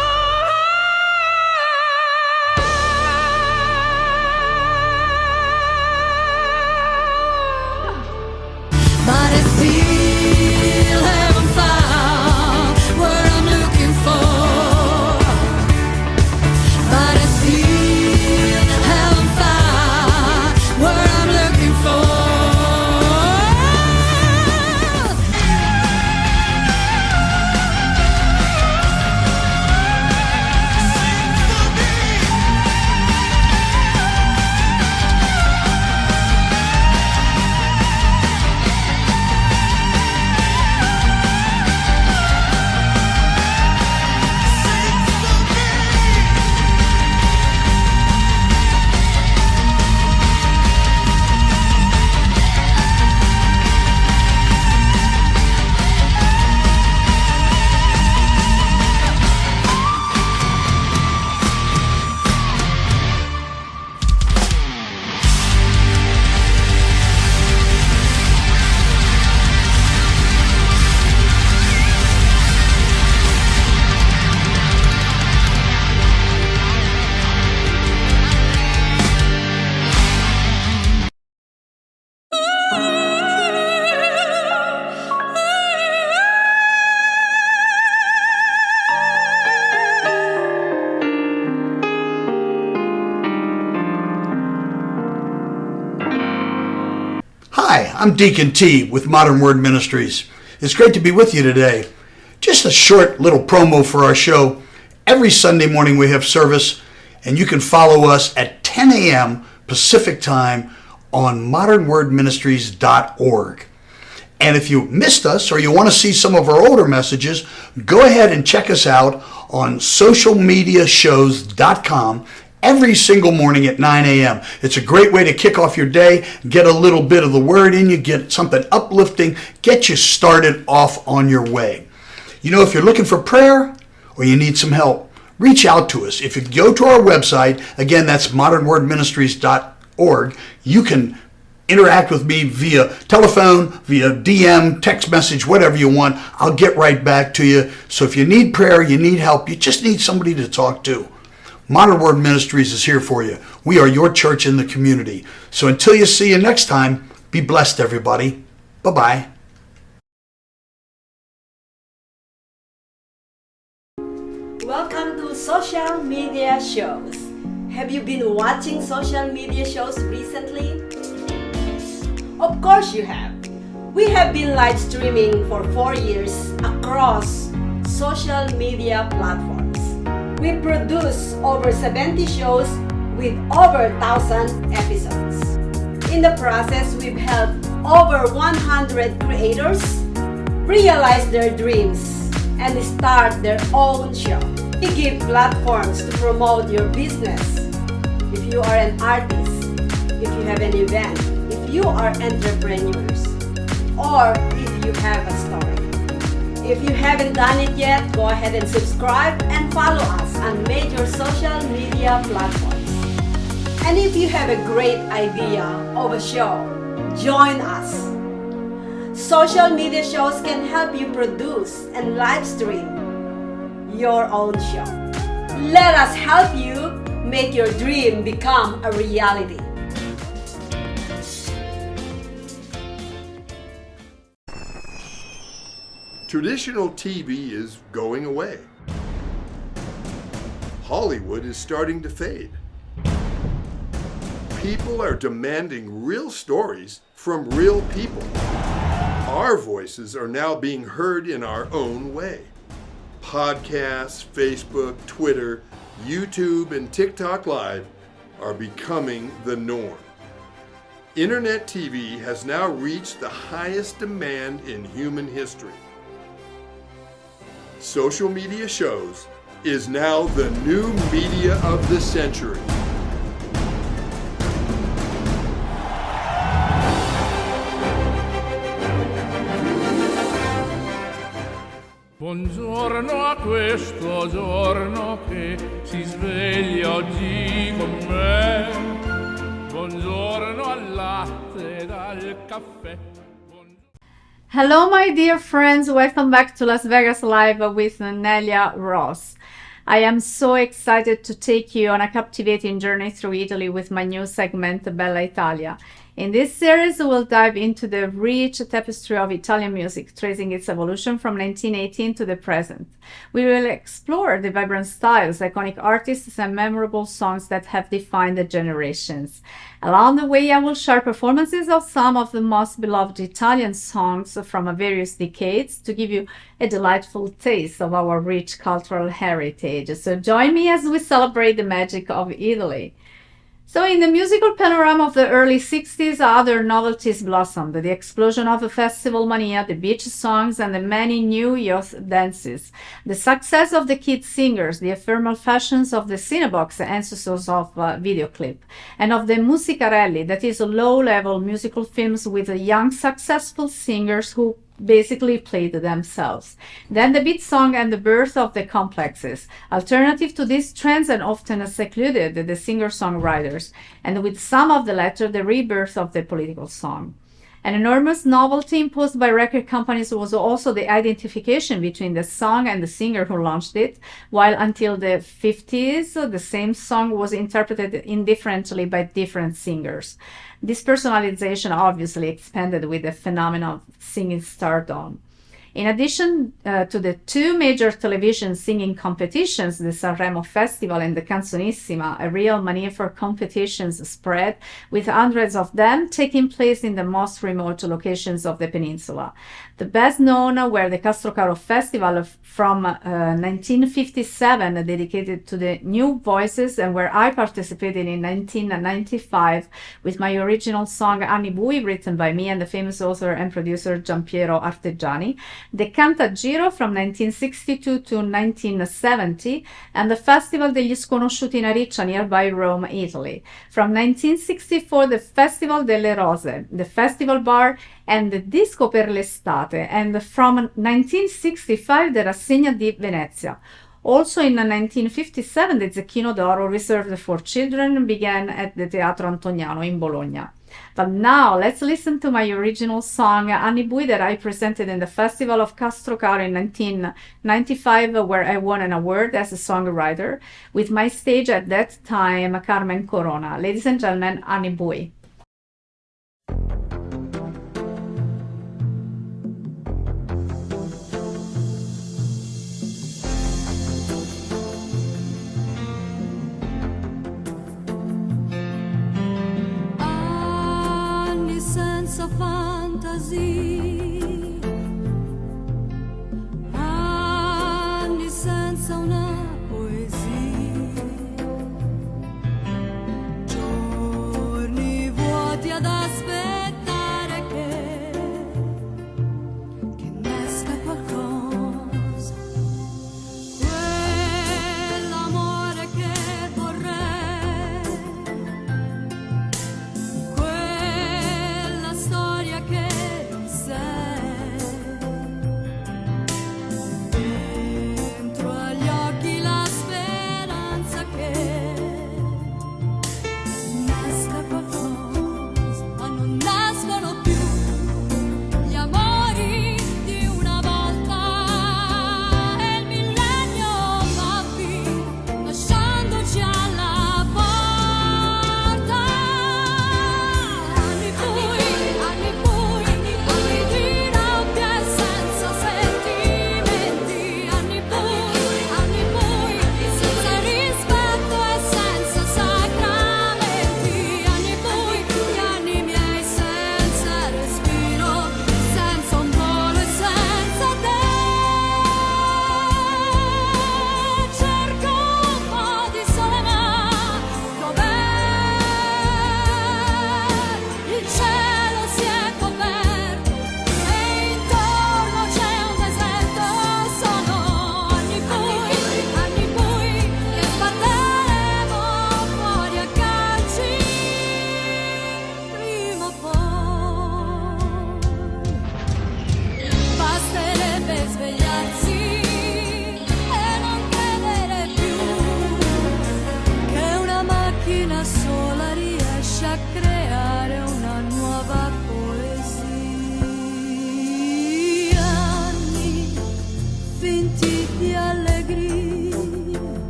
but I still haven't found what I'm looking for. But I still haven't found what I'm looking for. Hi, I'm Deacon T with Modern Word Ministries. It's great to be with you today. Just a short little promo for our show. Every Sunday morning we have service, and you can follow us at 10 a.m. Pacific Time on modernwordministries.org. And if you missed us or you want to see some of our older messages, go ahead and check us out on socialmediashows.com every single morning at 9 a.m. It's a great way to kick off your day, get a little bit of the word in you, get something uplifting, get you started off on your way. You know, if you're looking for prayer or you need some help, reach out to us. If you go to our website, again, that's modernwordministries.org, you can interact with me via telephone, via DM, text message, whatever you want. I'll get right back to you. So if you need prayer, you need help, you just need somebody to talk to, Modern Word Ministries is here for you. We are your church in the community. So until you see you next time, be blessed, everybody. Bye-bye. Welcome to social media shows. Have you been watching social media shows recently? Of course you have. We have been live streaming for 4 years across social media platforms. We produce over 70 shows with over 1,000 episodes. In the process, we've helped over 100 creators realize their dreams and start their own show. We give platforms to promote your business. If you are an artist, if you have an event, if you are entrepreneurs, or if you have a story. If you haven't done it yet, go ahead and subscribe and follow us on major social media platforms. And if you have a great idea of a show, join us. Social media shows can help you produce and live stream your own show. Let us help you make your dream become a reality. Traditional TV is going away. Hollywood is starting to fade. People are demanding real stories from real people. Our voices are now being heard in our own way. Podcasts, Facebook, Twitter, YouTube, and TikTok Live are becoming the norm. Internet TV has now reached the highest demand in human history. Social media shows is now the new media of the century. Buongiorno a questo giorno che si sveglia oggi con me. Buongiorno al latte dal caffè. Hello, my dear friends. Welcome back to Las Vegas Live with Nelia Ross. I am so excited to take you on a captivating journey through Italy with my new segment, Bella Italia. In this series, we'll dive into the rich tapestry of Italian music, tracing its evolution from 1918 to the present. We will explore the vibrant styles, iconic artists, and memorable songs that have defined the generations. Along the way, I will share performances of some of the most beloved Italian songs from various decades to give you a delightful taste of our rich cultural heritage. So join me as we celebrate the magic of Italy. So in the musical panorama of the early 60s, other novelties blossomed. The explosion of the festival mania, the beach songs, and the many new youth dances. The success of the kid singers, the ephemeral fashions of the Cinebox ancestors of video clip, and of the musicarelli, that is low-level musical films with young successful singers who basically played themselves. Then the beat song and the birth of the complexes. Alternative to these trends and often secluded the singer-songwriters, and with some of the latter, the rebirth of the political song. An enormous novelty imposed by record companies was also the identification between the song and the singer who launched it, while until the 50s, the same song was interpreted indifferently by different singers. This personalization obviously expanded with the phenomenon of singing stardom. In addition to the two major television singing competitions, the Sanremo Festival and the Canzonissima, a real mania for competitions spread, with hundreds of them taking place in the most remote locations of the peninsula. The best known were the Castrocaro Festival from 1957, dedicated to the new voices, and where I participated in 1995 with my original song Anni Bui, written by me and the famous author and producer Giampiero Artegiani, the Cantagiro from 1962 to 1970, and the Festival degli Sconosciuti in Ariccia, nearby Rome, Italy. From 1964, the Festival delle Rose, the Festival Bar, and the Disco per l'estate, and from 1965, the Rassegna di Venezia. Also in 1957, the Zecchino d'Oro, reserved for children, began at the Teatro Antoniano in Bologna. But now let's listen to my original song Anni Bui that I presented in the Festival of Castrocaro in 1995, where I won an award as a songwriter, with my stage at that time Carmen Corona. Ladies and gentlemen, Anni Bui. Senza fantasia, anni senza una poesia, giorni vuoti ad aspettare che nasca qualcosa, quell'amore che vorrei, storia che sei.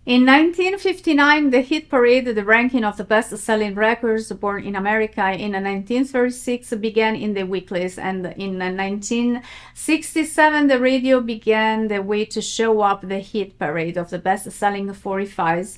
In 1959, the hit parade, the ranking of the best-selling records born in America in 1936, began in the weeklies, and in 1967, the radio began the way to show up the hit parade of the best-selling 45s,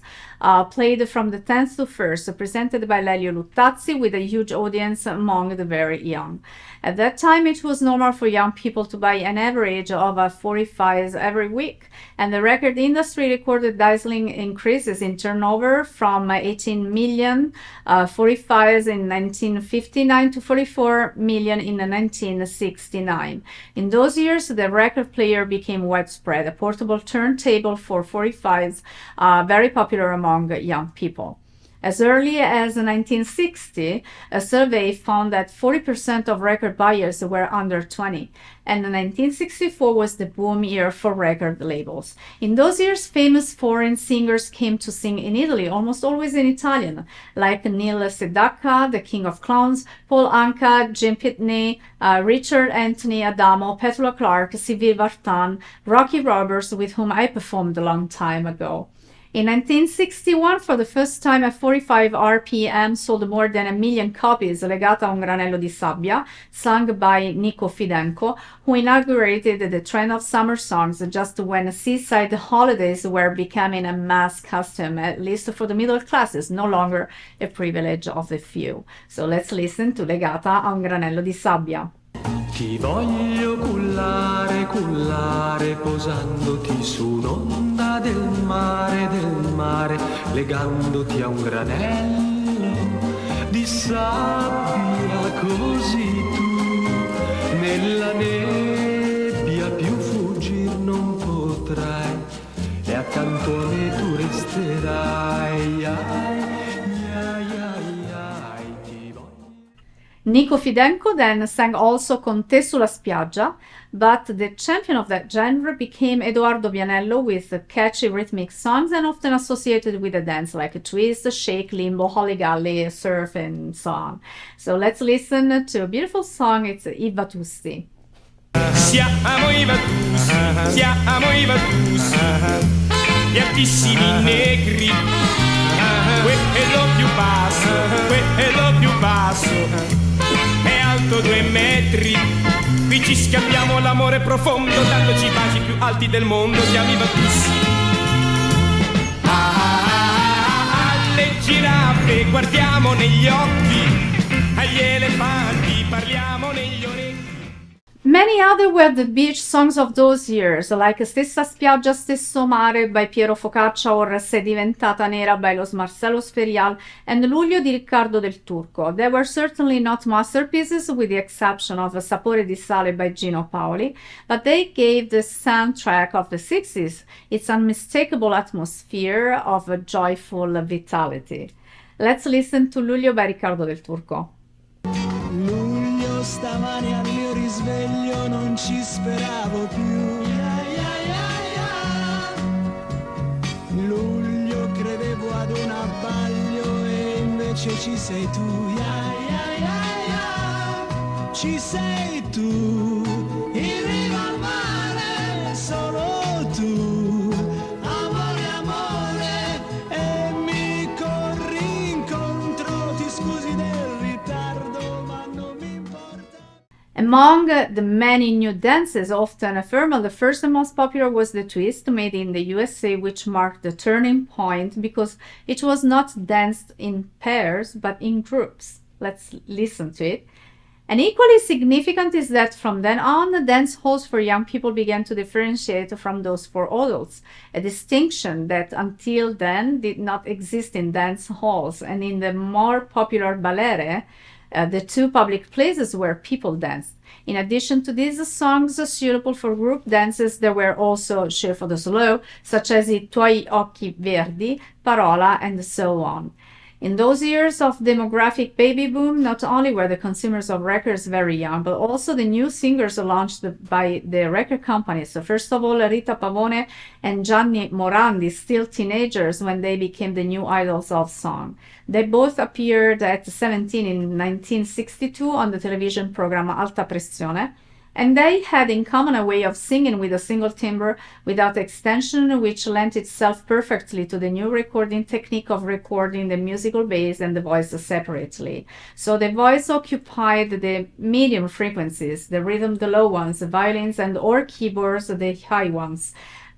played from the 10th to 1st, presented by Lelio Luttazzi with a huge audience among the very young. At that time, it was normal for young people to buy an average of 45s every week, and the record industry recorded dazzling increases in turnover from 18 million 45s in 1959 to 44 million in 1969. In those years, the record player became widespread, a portable turntable for 45s, very popular among young people. As early as 1960, a survey found that 40% of record buyers were under 20, and 1964 was the boom year for record labels. In those years, famous foreign singers came to sing in Italy, almost always in Italian, like Neil Sedaka, the King of Clowns, Paul Anka, Jim Pitney, Richard Anthony Adamo, Petula Clark, Sylvie Vartan, Rocky Roberts, with whom I performed a long time ago. In 1961, for the first time, a 45 RPM sold more than 1 million copies, Legata a un granello di sabbia, sung by Nico Fidenco, who inaugurated the trend of summer songs just when seaside holidays were becoming a mass custom, at least for the middle classes, no longer a privilege of the few. So let's listen to Legata a un granello di sabbia. Ti voglio cullare, cullare, posandoti su un'onda del mare, legandoti a un granello di sabbia, così tu nella nebbia più fuggir non potrai, e accanto a me tu resterai. Nico Fidenco then sang also Con te sulla spiaggia, but the champion of that genre became Edoardo Vianello with catchy rhythmic songs and often associated with a dance like a twist, shake, limbo, holly-golly, surf, and so on. So let's listen to a beautiful song. It's I Vatusti. Siamo i Vatusi, gli altissimi negri, quello più basso, è alto 2 metri, qui ci scambiamo l'amore profondo, dandoci i baci più alti del mondo, siamo i Vatusi. Alle giraffe guardiamo negli occhi, agli elefanti parliamo negli orecchi. Many other were the beach songs of those years, like Stessa spiaggia, stesso mare by Piero Focaccia or Se diventata nera by Los Marcellos Ferial and Luglio di Riccardo del Turco. They were certainly not masterpieces, with the exception of Sapore di sale by Gino Paoli, but they gave the soundtrack of the 60s its unmistakable atmosphere of a joyful vitality. Let's listen to Luglio by Riccardo del Turco. Stamani al mio risveglio non ci speravo più. Luglio credevo ad un abbaglio e invece ci sei tu. Ci sei tu, in riva al mare, solo tu. Amore, amore, e mi corri incontro, ti scusi del ritardo, ma non mi Among the many new dances often affirmed, the first and most popular was the twist, made in the USA, which marked the turning point because it was not danced in pairs but in groups. Let's listen to it. And equally significant is that from then on, the dance halls for young people began to differentiate from those for adults, a distinction that until then did not exist in dance halls and in the more popular ballere, the two public places where people danced. In addition to these songs suitable for group dances, there were also Scelfo da Slow, such as I tuoi occhi verdi, Parola, and so on. In those years of demographic baby boom, not only were the consumers of records very young, but also the new singers launched by the record companies. So first of all, Rita Pavone and Gianni Morandi, still teenagers when they became the new idols of song. They both appeared at 17 in 1962 on the television program Alta Pressione, And they had in common a way of singing with a single timbre without extension, which lent itself perfectly to the new recording technique of recording the musical bass and the voice separately. So the voice occupied the medium frequencies, the rhythm the low ones, the violins and/or keyboards the high ones.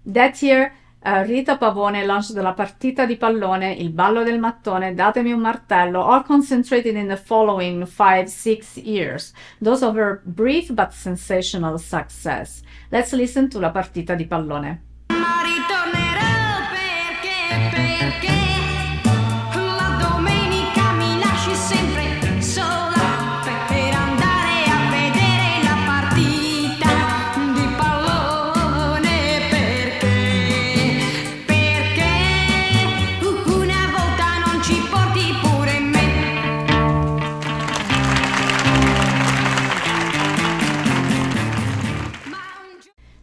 That year, Rita Pavone launched La partita di pallone, Il ballo del mattone, Datemi un martello, all concentrated in the following 5-6 years, those of her brief but sensational success. Let's listen to La partita di pallone. Ma ritornerò perché la domenica mi lasci sempre sola per andare a vedere la partita di pallone perché una volta non ci porti pure me.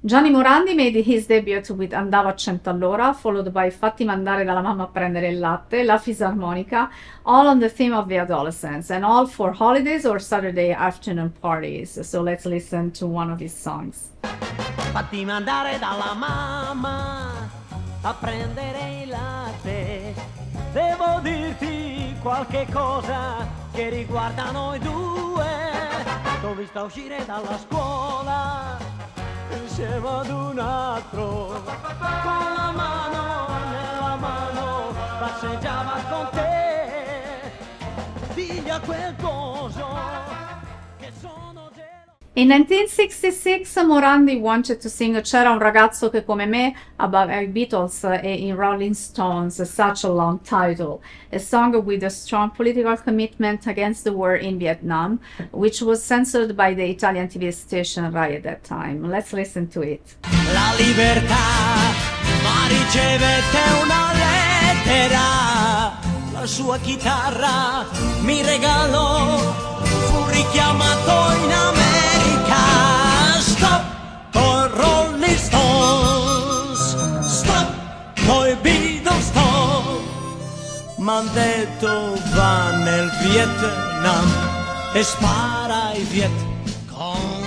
Gianni Morandi made his debut with Andavo a 100 all'ora, followed by Fatti mandare dalla mamma a prendere il latte, La fisarmonica, all on the theme of the adolescence, and all for holidays or Saturday afternoon parties. So let's listen to one of his songs. Fatti mandare dalla mamma a prendere il latte. Devo dirti qualche cosa che riguarda noi due. T'ho vista uscire dalla scuola insieme ad un altro, con la mano nella mano passeggiava con te. Digli a quel coso che sono geloso. In 1966, Morandi wanted to sing C'era un ragazzo che come me above i Beatles e in Rolling Stones, such a long title, a song with a strong political commitment against the war in Vietnam, which was censored by the Italian TV station Rai at that time. Let's listen to it. La libertà, ma ricevette una lettera, la sua chitarra mi regalò, fu richiamato in America. Stop con Rolling Stones, stop coi Beatles, stop. M'han detto va nel Vietnam e spara ai Vietcong.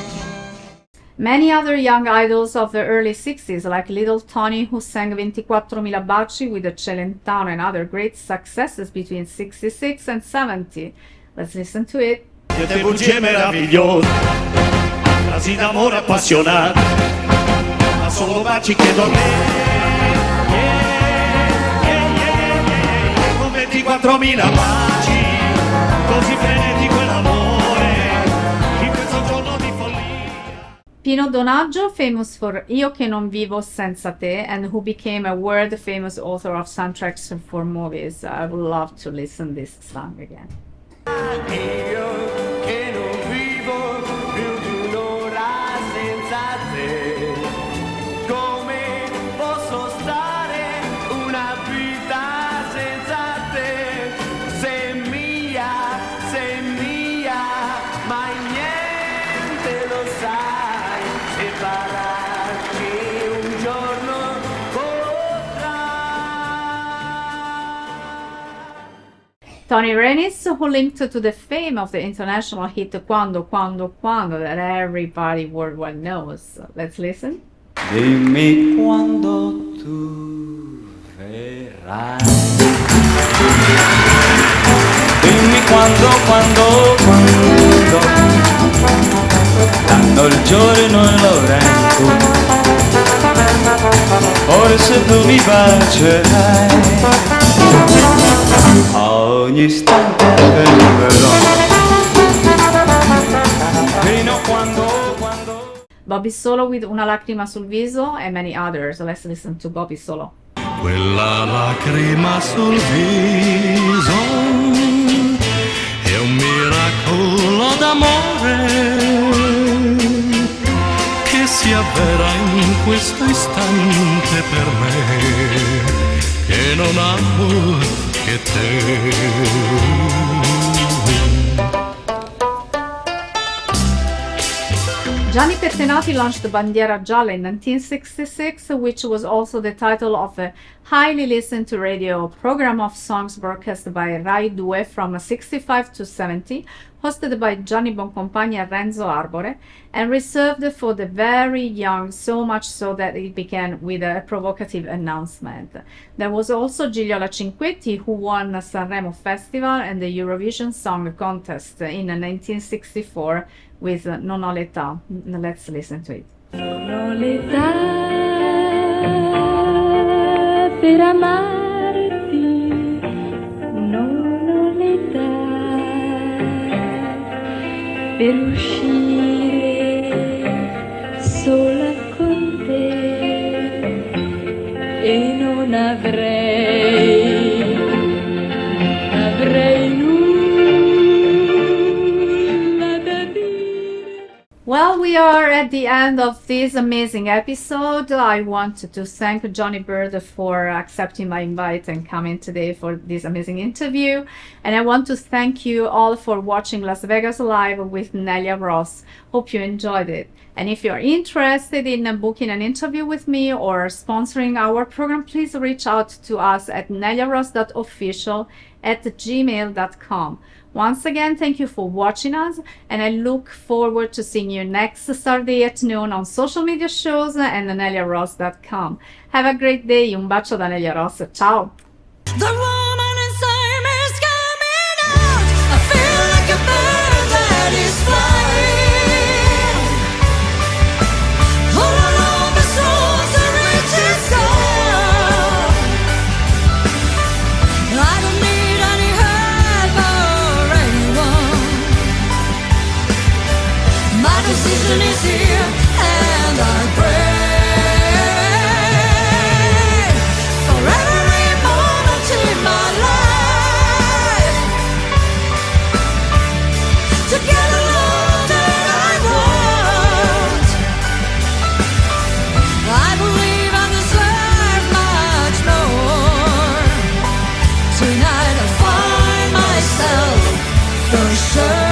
Many other young idols of the early 60s, like Little Tony, who sang 24.000 baci with the Celentano, and other great successes between 66 and 70. Let's listen to it. Siete bugie meravigliose, frasi d'amore appassionate, ma solo baci che dormire. Con 24.000 baci, così frenetico è l'amore, in questo giorno di follia. Pino Donaggio, famous for Io che non vivo senza te, and who became a world famous author of soundtracks for movies. I would love to listen this song again. Io che non vivo più di un'ora senza te, come posso stare una vita senza te? Sei mia, mai niente lo sai, separarci un giorno potrà. Tony Renis, who linked to the fame of the international hit Quando that everybody worldwide knows. Let's listen. Dimmi quando tu verrai. Dimmi quando danno il giorno e l'ora in cui forse tu mi bacerai. A ogni istante avverrò fino a quando Bobby Solo with Una lacrima sul viso and many others. Let's listen to Bobby Solo. Quella lacrima sul viso è un miracolo d'amore che si avvera in questo istante per me, che non amo che te. Gianni Pettenati launched Bandiera Gialla in 1966, which was also the title of a highly listened to radio program of songs broadcast by Rai 2 from 65 to 70, hosted by Gianni Boncompagni and Renzo Arbore, and reserved for the very young, so much so that it began with a provocative announcement. There was also Gigliola Cinquetti, who won the Sanremo Festival and the Eurovision Song Contest in 1964 with Non ho l'età. Let's listen to it. Non ho l'età per amarti, non ho l'età per uscire sola con te e non avrei nulla da dire. Well, we are at the end of this amazing episode. I want to thank Jonny Bird for accepting my invite and coming today for this amazing interview. And I want to thank you all for watching Las Vegas Live with Nelia Ross. Hope you enjoyed it. And if you're interested in booking an interview with me or sponsoring our program, please reach out to us at neliaross.official@gmail.com. Once again, thank you for watching us, and I look forward to seeing you next Saturday at noon on social media shows and neliaross.com. Have a great day. Un bacio da Nelia Ross. Ciao. The woman inside me is coming out. I feel like a bird that is flying. All along the shores and reaches down. I don't need any help or anyone. My decision is here, and I pray for every moment in my life to get along that I want. I believe I deserve much more. Tonight I find myself for sure.